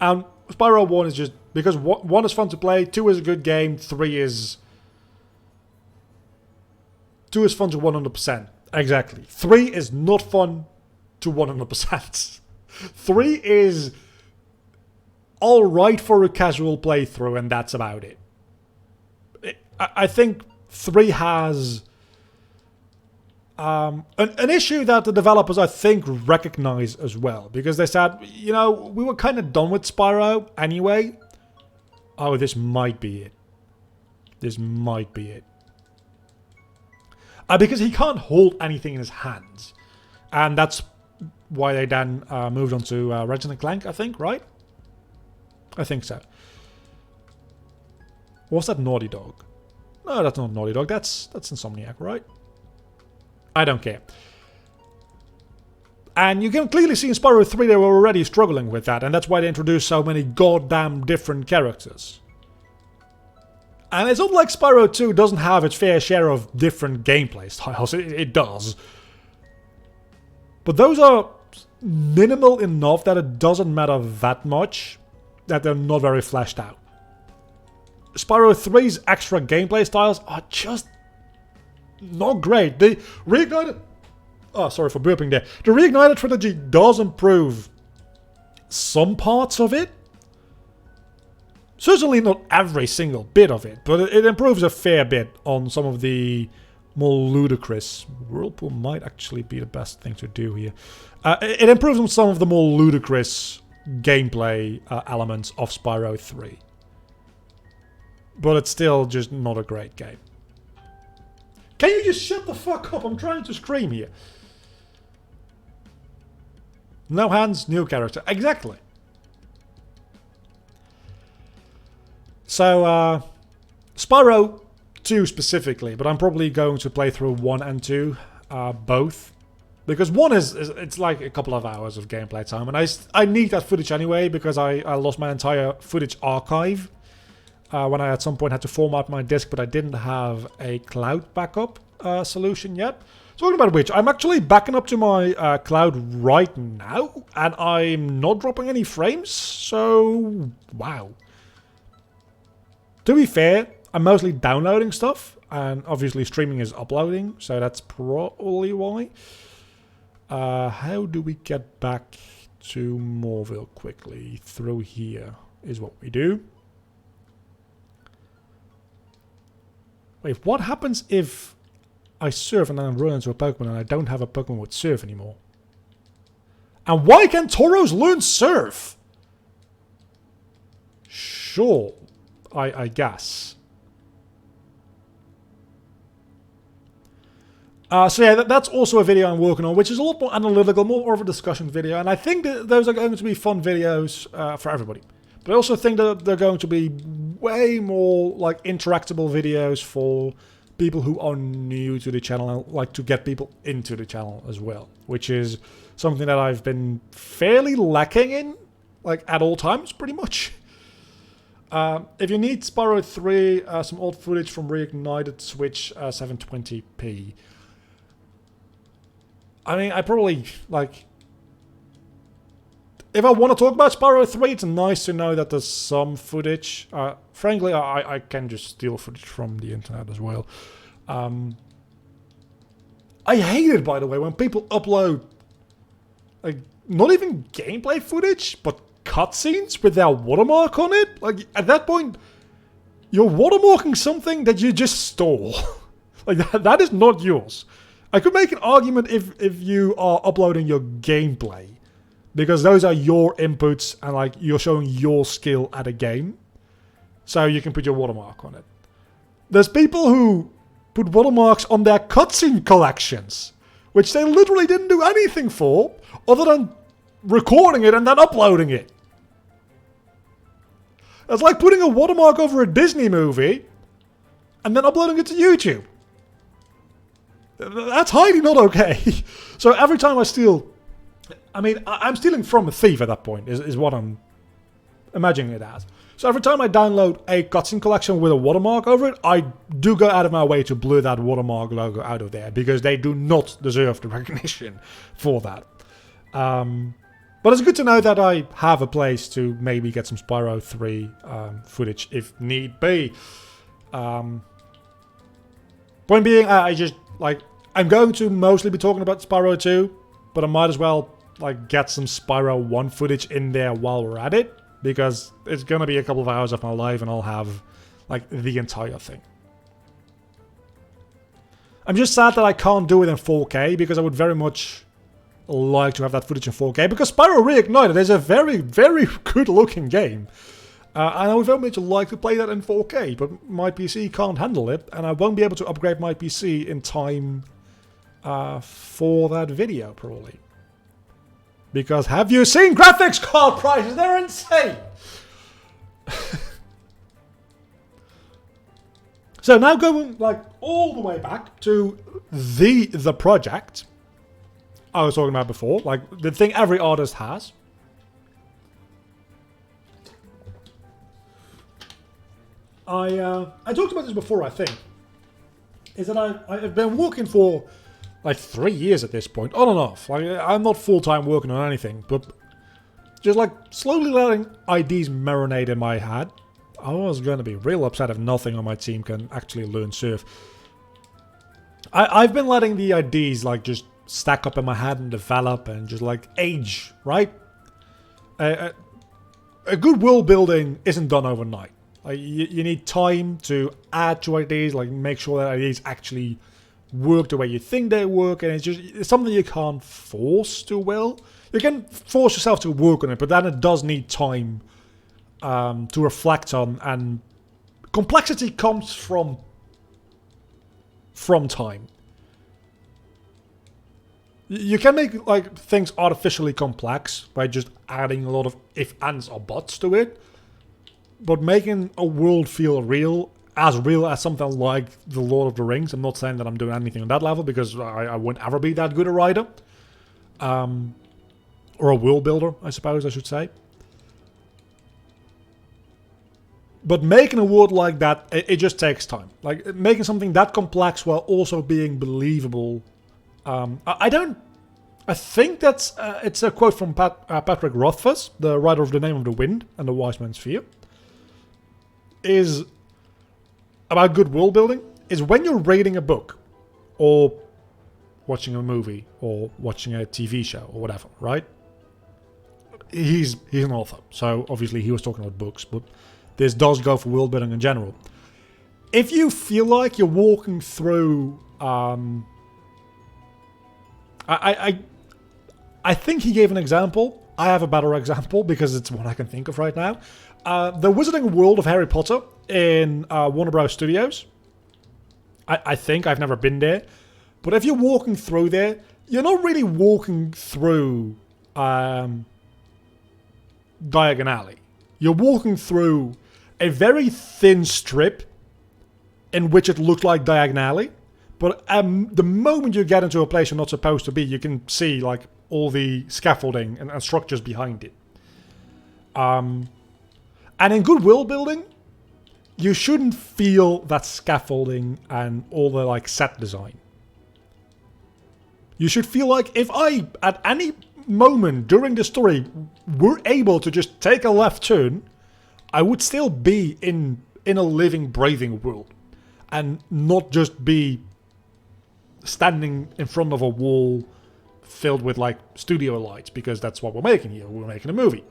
And Spyro 1 is just... Because 1 is fun to play, 2 is a good game, 3 is... 2 is fun to 100%. Exactly. 3 is not fun to 100%. 3 is... alright for a casual playthrough, and that's about it. I think 3 has an issue that the developers, I think, recognize as well. Because they said, you know, we were kind of done with Spyro anyway. Oh, this might be it. This might be it. Because he can't hold anything in his hands. And that's why they then moved on to Ratchet & Clank, I think, right? I think so. Was that Naughty Dog? No, that's not Naughty Dog. That's Insomniac, right? I don't care. And you can clearly see in Spyro 3 they were already struggling with that, and that's why they introduced so many goddamn different characters. And it's not like Spyro 2 doesn't have its fair share of different gameplay styles. It does. But those are minimal enough that it doesn't matter that much that they're not very fleshed out. Spyro 3's extra gameplay styles are just not great. The Reignited... Oh, sorry for burping there. The Reignited trilogy does improve some parts of it. Certainly not every single bit of it, but it improves a fair bit on some of the more ludicrous... Whirlpool might actually be the best thing to do here. It improves on some of the more ludicrous gameplay elements of Spyro 3. But it's still just not a great game. Can you just shut the fuck up? I'm trying to scream here. No hands, new character. Exactly. So, Spyro 2 specifically, but I'm probably going to play through 1 and 2, both. Because 1 it's like a couple of hours of gameplay time, and I need that footage anyway, because I lost my entire footage archive when I at some point had to format my disk, but I didn't have a cloud backup solution yet. Talking about which, I'm actually backing up to my cloud right now, and I'm not dropping any frames, so wow. To be fair, I'm mostly downloading stuff, and obviously streaming is uploading, so that's probably why. How do we get back to Morville quickly? Through here is what we do. Wait, what happens if I surf and then I run into a Pokemon and I don't have a Pokemon with surf anymore? And why can Tauros learn surf? Sure, I guess. So yeah, that's also a video I'm working on, which is a lot more analytical, more of a discussion video, and I think that those are going to be fun videos for everybody. But I also think that they're going to be way more like interactable videos for people who are new to the channel and like to get people into the channel as well, which is something that I've been fairly lacking in, like at all times, pretty much. If you need Spyro 3, some old footage from Reignited Switch 720p. I mean, I probably, like... If I want to talk about Spyro 3, it's nice to know that there's some footage. Frankly, I can just steal footage from the internet as well. I hate it, by the way, when people upload, like, not even gameplay footage, but cutscenes with their watermark on it. Like, at that point, you're watermarking something that you just stole. Like, that is not yours. I could make an argument if you are uploading your gameplay, because those are your inputs and like you're showing your skill at a game, so you can put your watermark on it. There's people who put watermarks on their cutscene collections, which they literally didn't do anything for other than recording it and then uploading it. It's like putting a watermark over a Disney movie and then uploading it to YouTube. That's highly not okay. So every time I steal... I mean, I'm stealing from a thief at that point, is what I'm imagining it as. So every time I download a cutscene collection with a watermark over it, I do go out of my way to blur that watermark logo out of there, because they do not deserve the recognition for that. But it's good to know that I have a place to maybe get some Spyro 3 footage if need be. Point being, I just... like, I'm going to mostly be talking about Spyro 2, but I might as well like get some Spyro 1 footage in there while we're at it, because it's gonna be a couple of hours of my life and I'll have like the entire thing. I'm just sad that I can't do it in 4K, because I would very much like to have that footage in 4K, because Spyro Reignited is a very, very good looking game. And I would very much like to play that in 4K, but my PC can't handle it, and I won't be able to upgrade my PC in time for that video, probably. Because have you seen graphics card prices? They're insane! So now going like all the way back to the project I was talking about before, like the thing every artist has. I talked about this before, I think. Is that I've been working for like 3 years at this point, on and off. Like, I'm not full-time working on anything, but just like slowly letting ideas marinate in my head. I was going to be real upset if nothing on my team can actually learn surf. I've been letting the ideas like just stack up in my head and develop and just like age, right? A good world building isn't done overnight. Like, you need time to add to ideas, like make sure that ideas actually work the way you think they work, and it's something you can't force too well. You can force yourself to work on it, but then it does need time to reflect on, and complexity comes from time. You can make like things artificially complex by just adding a lot of if, ands, or buts to it, but making a world feel real as something like The Lord of the Rings. I'm not saying that I'm doing anything on that level, because I won't ever be that good a writer. Or a world builder, I suppose I should say. But making a world like that, it just takes time. Like, making something that complex while also being believable. I think that's... it's a quote from Patrick Rothfuss, the writer of The Name of the Wind and The Wise Man's Fear. Is about good world building is when you're reading a book or watching a movie or watching a TV show or whatever, right? He's an author, so obviously he was talking about books, but this does go for world building in general. If you feel like you're walking through, I think he gave an example. I have a better example because it's what I can think of right now. The Wizarding World of Harry Potter in Warner Bros. Studios. I think I've never been there, but if you're walking through there, you're not really walking through Diagon Alley. You're walking through a very thin strip in which it looked like Diagon Alley, but the moment you get into a place you're not supposed to be, you can see like all the scaffolding and structures behind it. And in good world building, you shouldn't feel that scaffolding and all the like set design. You should feel like if I, at any moment during the story, were able to just take a left turn, I would still be in a living, breathing world. And not just be standing in front of a wall filled with like studio lights, because that's what we're making here. We're making a movie.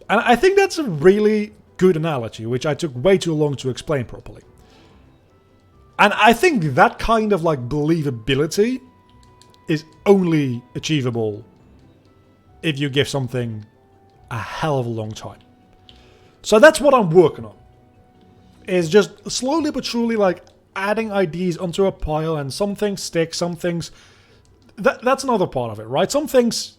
And I think that's a really good analogy, which I took way too long to explain properly. And I think that kind of like believability is only achievable if you give something a hell of a long time. So that's what I'm working on. Is just slowly but surely like adding ideas onto a pile, and some things stick, some things... That's another part of it, right? Some things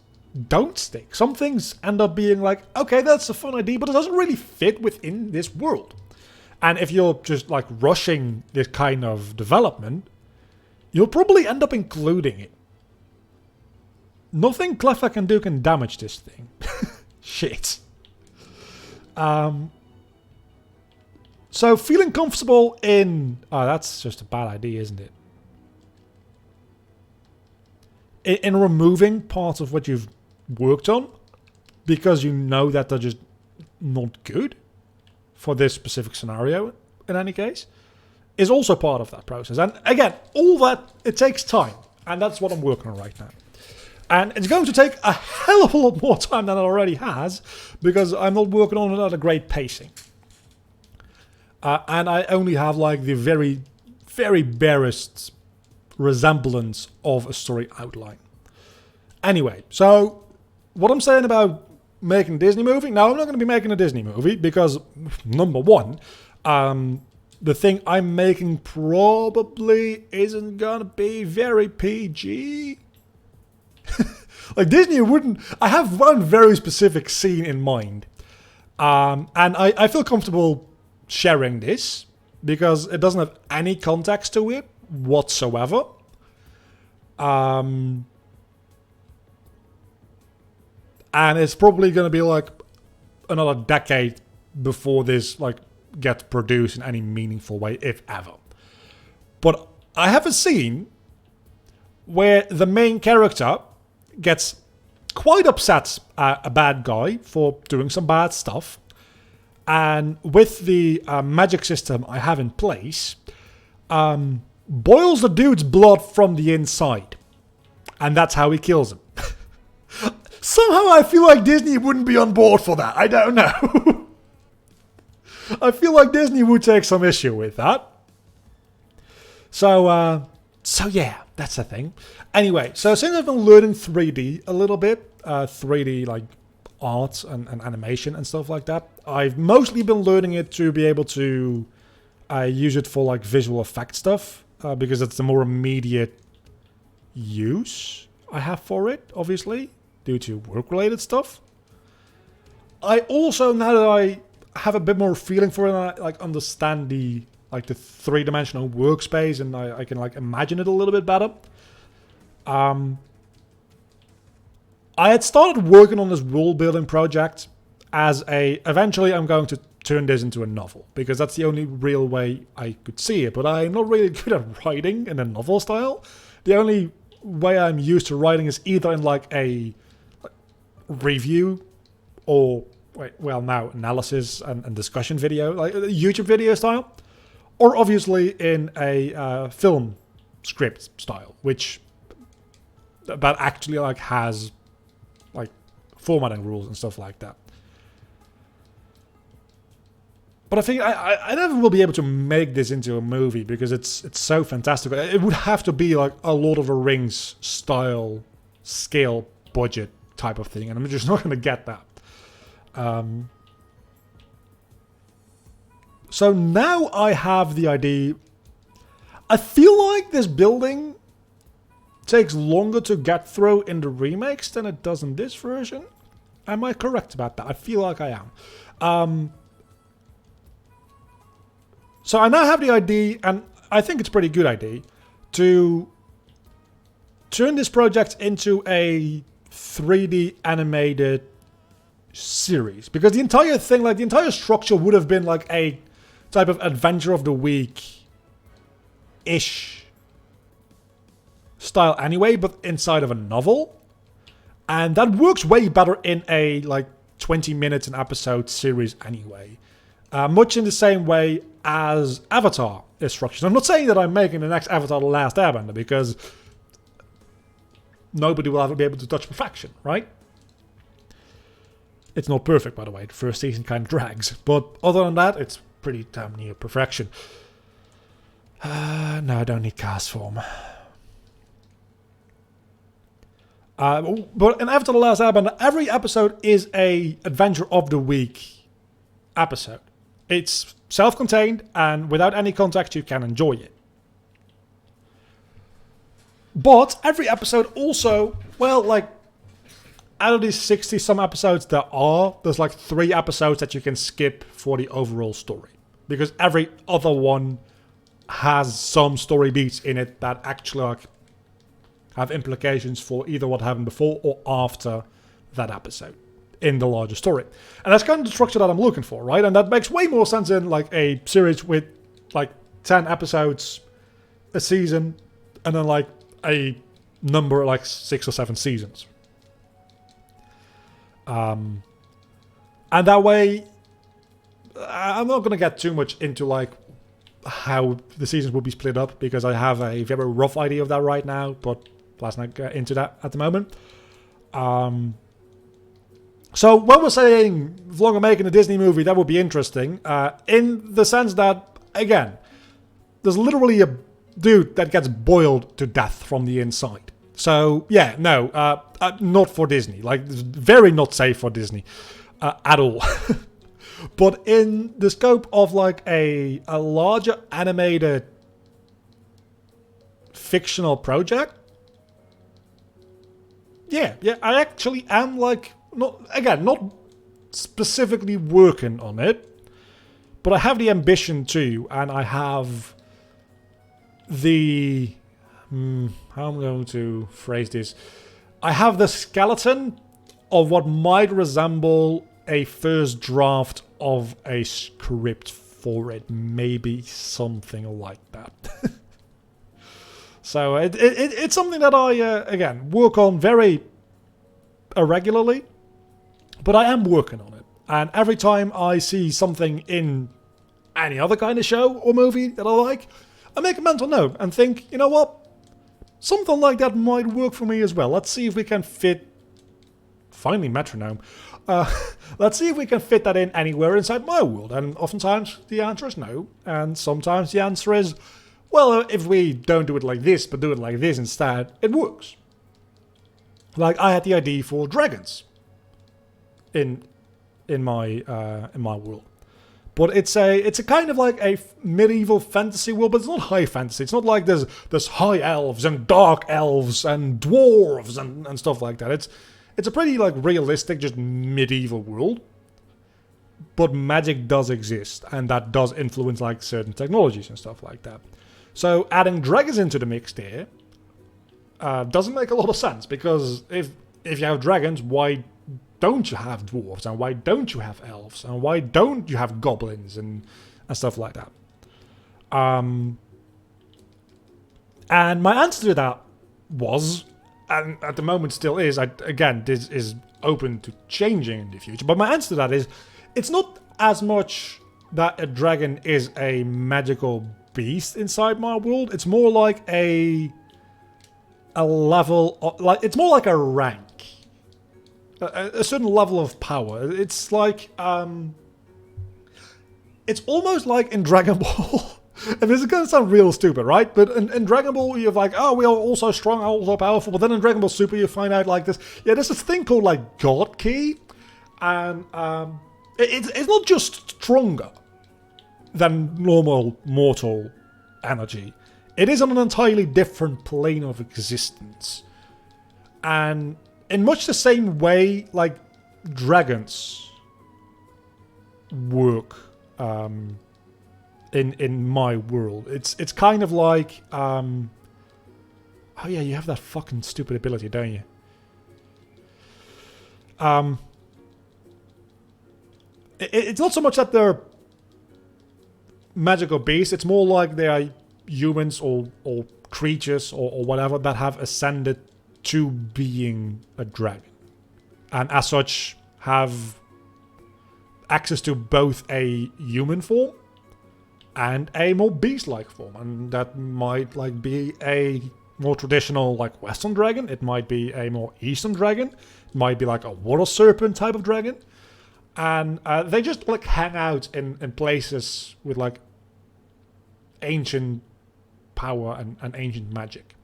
don't stick. Some things end up being like, okay, that's a fun idea, but it doesn't really fit within this world. And if you're just like rushing this kind of development, you'll probably end up including it. Nothing Cleffa can do can damage this thing. Shit. So feeling comfortable in... Oh, that's just a bad idea, isn't it? In removing parts of what you've worked on, because you know that they're just not good for this specific scenario, in any case, is also part of that process. And again, all that, it takes time. And that's what I'm working on right now. And it's going to take a hell of a lot more time than it already has, because I'm not working on it at a great pacing. And I only have like the very, very barest resemblance of a story outline. Anyway, so what I'm saying about making a Disney movie, now I'm not going to be making a Disney movie because, number one, the thing I'm making probably isn't going to be very PG. Like Disney wouldn't... I have one very specific scene in mind. And I feel comfortable sharing this because it doesn't have any context to it whatsoever. And it's probably going to be like another decade before this like gets produced in any meaningful way, if ever. But I have a scene where the main character gets quite upset at a bad guy for doing some bad stuff. And with the magic system I have in place, boils the dude's blood from the inside. And that's how he kills him. Somehow I feel like Disney wouldn't be on board for that. I don't know. I feel like Disney would take some issue with that. So yeah, that's the thing. Anyway, so since I've been learning 3D a little bit, 3D like art and animation and stuff like that, I've mostly been learning it to be able to use it for like visual effect stuff, because it's the more immediate use I have for it, obviously, due to work-related stuff. I also, now that I have a bit more feeling for it, and I like understand the three-dimensional workspace, and I can like imagine it a little bit better. I had started working on this world-building project as eventually I'm going to turn this into a novel, because that's the only real way I could see it, but I'm not really good at writing in a novel style. The only way I'm used to writing is either in like a review or now analysis and discussion video, like YouTube video style, or obviously in a film script style, which that actually like has like formatting rules and stuff like that. But I think I never will be able to make this into a movie because it's so fantastic. It would have to be like a Lord of the Rings style, scale, budget type of thing, and I'm just not going to get that. So now I have the idea. I feel like this building takes longer to get through in the remakes than it does in this version. Am I correct about that? I feel like I am. So I now have the idea, and I think it's a pretty good idea, to turn this project into a 3D animated series. Because the entire thing, like the entire structure would have been like a type of Adventure of the Week-ish style anyway, but inside of a novel. And that works way better in a like 20 minutes an episode series anyway. Much in the same way as Avatar is structured. I'm not saying that I'm making the next Avatar The Last Airbender, because nobody will ever be able to touch perfection, right? It's not perfect, by the way. The first season kind of drags. But other than that, it's pretty damn near perfection. No, I don't need cast form. But in Avatar The Last Airbender, every episode is a Adventure of the Week episode. It's self-contained, and without any context, you can enjoy it. But every episode also, well, like, out of these 60-some episodes there's like 3 episodes that you can skip for the overall story. Because every other one has some story beats in it that actually like have implications for either what happened before or after that episode in the larger story. And that's kind of the structure that I'm looking for, right? And that makes way more sense in like a series with like 10 episodes a season and then like a number like 6 or 7 seasons. And that way, I'm not going to get too much into like how the seasons will be split up, because I have a very rough idea of that right now, but let's not get into that at the moment. So when we're saying as long as making a Disney movie, that would be interesting, in the sense that, again, there's literally a dude that gets boiled to death from the inside. So, yeah, no, not for Disney. Like, very not safe for Disney at all. But in the scope of, like, a larger animated fictional project, yeah, I actually am, like, not specifically working on it, but I have the ambition to, and I have the... how am I going to phrase this? I have the skeleton of what might resemble a first draft of a script for it. Maybe something like that. So it's something that I, again, work on very irregularly. But I am working on it. And every time I see something in any other kind of show or movie that I like, I make a mental note and think, you know what? Something like that might work for me as well. Let's see if we can fit... Finally, metronome. Let's see if we can fit that in anywhere inside my world. And oftentimes the answer is no. And sometimes the answer is, well, if we don't do it like this, but do it like this instead, it works. Like, I had the idea for dragons in my world. But it's a kind of like a medieval fantasy world, but it's not high fantasy. It's not like there's high elves and dark elves and dwarves and stuff like that. It's a pretty like realistic, just medieval world. But magic does exist, and that does influence like certain technologies and stuff like that. So adding dragons into the mix there doesn't make a lot of sense, because if you have dragons, why don't you have dwarves, and why don't you have elves, and why don't you have goblins and stuff like that? And my answer to that was, and at the moment still is, this is open to changing in the future. But my answer to that is, it's not as much that a dragon is a magical beast inside my world. It's more like a level of, like, it's more like a rank. A certain level of power. It's like, it's almost like in Dragon Ball. And this is going to sound real stupid, right? But in Dragon Ball, you're like, oh, we are also strong, also powerful. But then in Dragon Ball Super, you find out like this. Yeah, there's this thing called like God Ki. And it's not just stronger than normal mortal energy. It is on an entirely different plane of existence. And in much the same way, like, dragons work in my world. It's kind of like... oh yeah, you have that fucking stupid ability, don't you? It's not so much that they're magical beasts, it's more like they are humans or creatures or whatever that have ascended to being a dragon, and as such have access to both a human form and a more beast-like form. And that might like be a more traditional like Western dragon, it might be a more Eastern dragon, it might be like a water serpent type of dragon, and they just like hang out in places with like ancient power and ancient magic.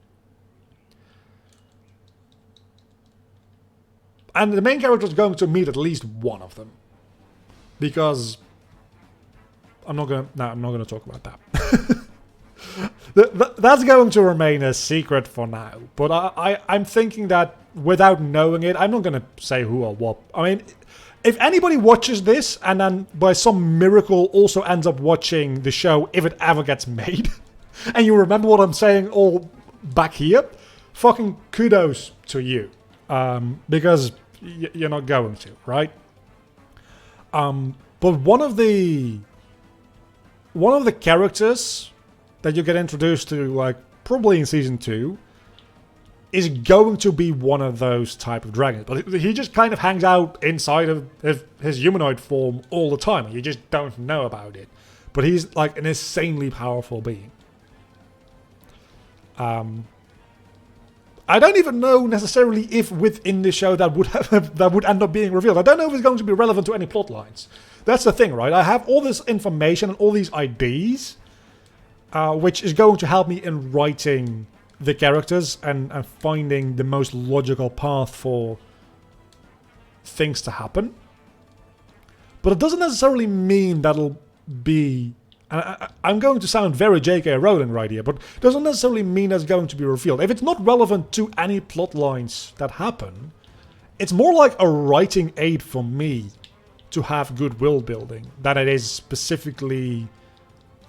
And the main character is going to meet at least one of them, because I'm not gonna talk about that. That's going to remain a secret for now. But I'm thinking that without knowing it, I'm not gonna say who or what. I mean, if anybody watches this and then by some miracle also ends up watching the show, if it ever gets made, and you remember what I'm saying all back here, fucking kudos to you. Because you're not going to, right? But one of the characters that you get introduced to, like, probably in Season 2, is going to be one of those type of dragons. But he just kind of hangs out inside of his humanoid form all the time. You just don't know about it. But he's, like, an insanely powerful being. I don't even know necessarily if within the show that would end up being revealed. I don't know if it's going to be relevant to any plot lines. That's the thing, right? I have all this information and all these ideas, which is going to help me in writing the characters and finding the most logical path for things to happen. But it doesn't necessarily mean that'll be... I'm going to sound very J.K. Rowling right here, but it doesn't necessarily mean it's going to be revealed. If it's not relevant to any plot lines that happen, it's more like a writing aid for me to have good world building than it is specifically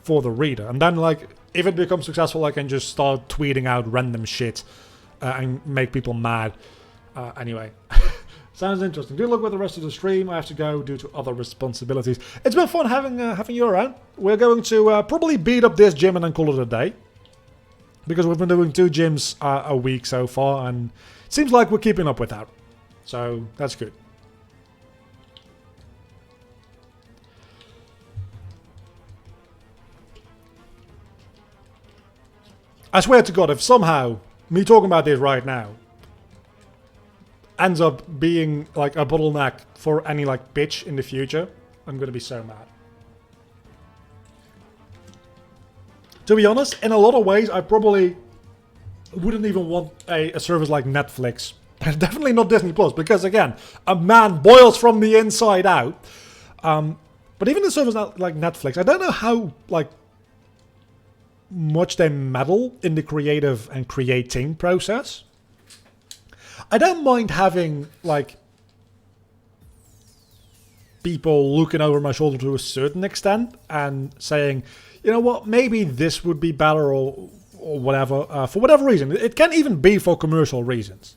for the reader. And then, like, if it becomes successful, I can just start tweeting out random shit and make people mad. Anyway. Sounds interesting. Good luck with the rest of the stream. I have to go due to other responsibilities. It's been fun having you around. We're going to probably beat up this gym and then call it a day, because we've been doing 2 gyms a week so far, and it seems like we're keeping up with that. So that's good. I swear to God, if somehow me talking about this right now ends up being like a bottleneck for any like pitch in the future, I'm gonna be so mad. To be honest, in a lot of ways, I probably wouldn't even want a service like Netflix. Definitely not Disney Plus, because again, a man boils from the inside out. But even a service like Netflix, I don't know how like much they meddle in the creative and creating process. I don't mind having, like, people looking over my shoulder to a certain extent and saying, you know what, maybe this would be better or whatever, for whatever reason. It can even be for commercial reasons.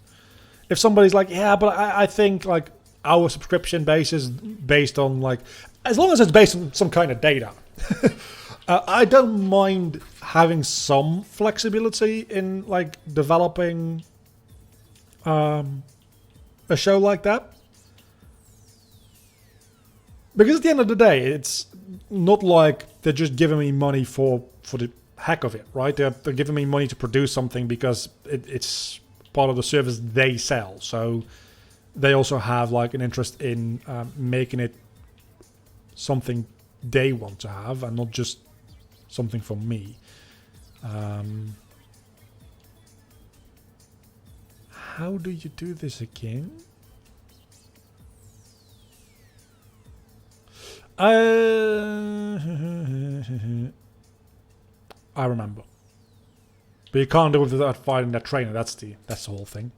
If somebody's like, yeah, but I think, like, our subscription base is based on, like, as long as it's based on some kind of data. I don't mind having some flexibility in, like, developing... a show like that. Because at the end of the day, it's not like they're just giving me money for the heck of it, right? They're giving me money to produce something because it's part of the service they sell. So they also have like an interest in making it something they want to have and not just something for me. How do you do this again? I remember. But you can't do it without fighting that trainer. That's the whole thing.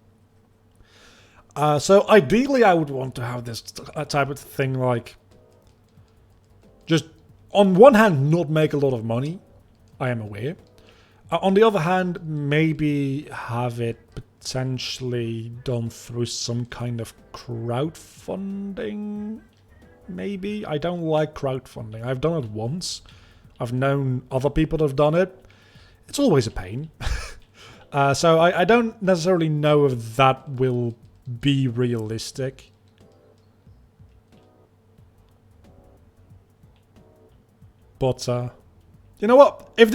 So ideally, I would want to have this type of thing like just on one hand not make a lot of money. I am aware. On the other hand, maybe have it potentially done through some kind of crowdfunding. Maybe. I don't like crowdfunding. I've done it once. I've known other people that have done it. It's always a pain. So I don't necessarily know if that will be realistic. But you know what? If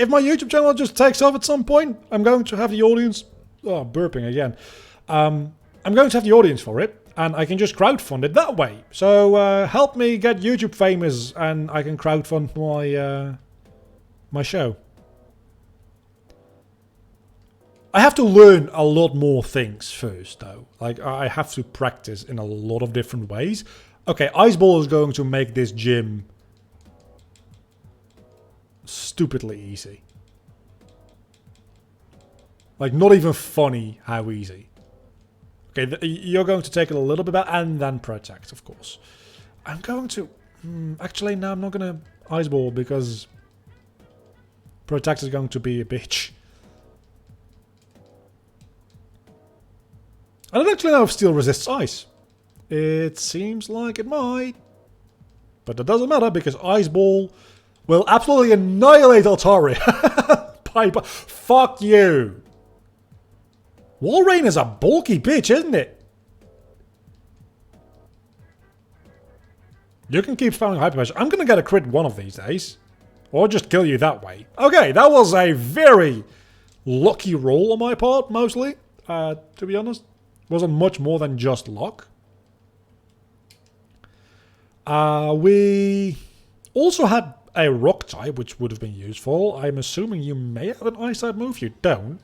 my YouTube channel just takes off at some point, I'm going to have the audience. Oh, burping again. I'm going to have the audience for it. And I can just crowdfund it that way. So help me get YouTube famous, and I can crowdfund my show. I have to learn a lot more things first, though. Like I have to practice in a lot of different ways. Okay, Iceball is going to make this gym stupidly easy. Like not even funny how easy. Okay, you're going to take it a little bit back and then protect, of course. I'm going to... actually, no, I'm not going to Iceball because protect is going to be a bitch. I don't actually know if steel resists ice. It seems like it might. But that doesn't matter because Iceball will absolutely annihilate Altaria. Piper, fuck you. Walrein is a bulky bitch, isn't it? You can keep throwing Hyper Punch. I'm gonna get a crit one of these days. Or just kill you that way. Okay, that was a very lucky roll on my part, mostly. To be honest. Wasn't much more than just luck. We also had a rock type, which would have been useful. I'm assuming you may have an ice type move. You don't.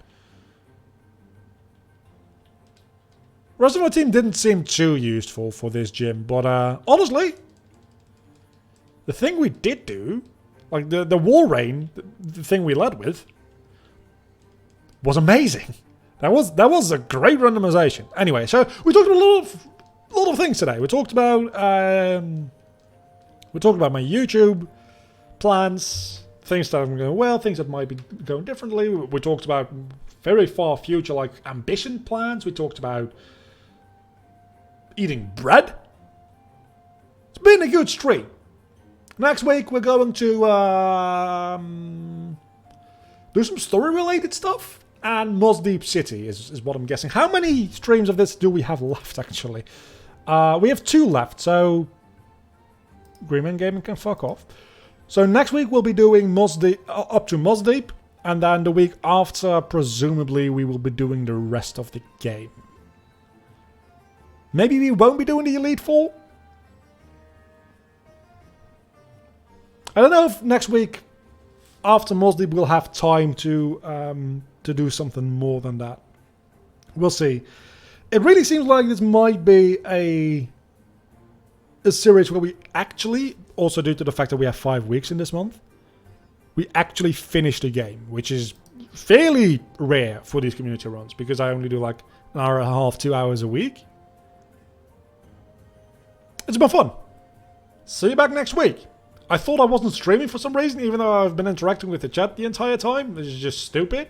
The rest of my team didn't seem too useful for this gym, but honestly, the thing we did do, like the Walrein, the thing we led with, was amazing. That was a great randomization. Anyway, so we talked about a lot of things today. We talked about my YouTube plans, things that are going well, things that might be going differently. We talked about very far future, like ambition plans. We talked about eating bread. It's been a good stream. Next week we're going to do some story-related stuff. And Moss Deep City is what I'm guessing. How many streams of this do we have left, actually? We have 2 left, so Greenman Gaming can fuck off. So next week we'll be doing Moss Deep, up to Moss Deep, and then the week after, presumably, we will be doing the rest of the game. Maybe we won't be doing the Elite Four. I don't know if next week, after Moss Deep, we'll have time to do something more than that. We'll see. It really seems like this might be a series where we actually, also due to the fact that we have 5 weeks in this month, we actually finish the game, which is fairly rare for these community runs, because I only do like an hour and a half, 2 hours a week. It's been fun. See you back next week. I thought I wasn't streaming for some reason, even though I've been interacting with the chat the entire time. This is just stupid.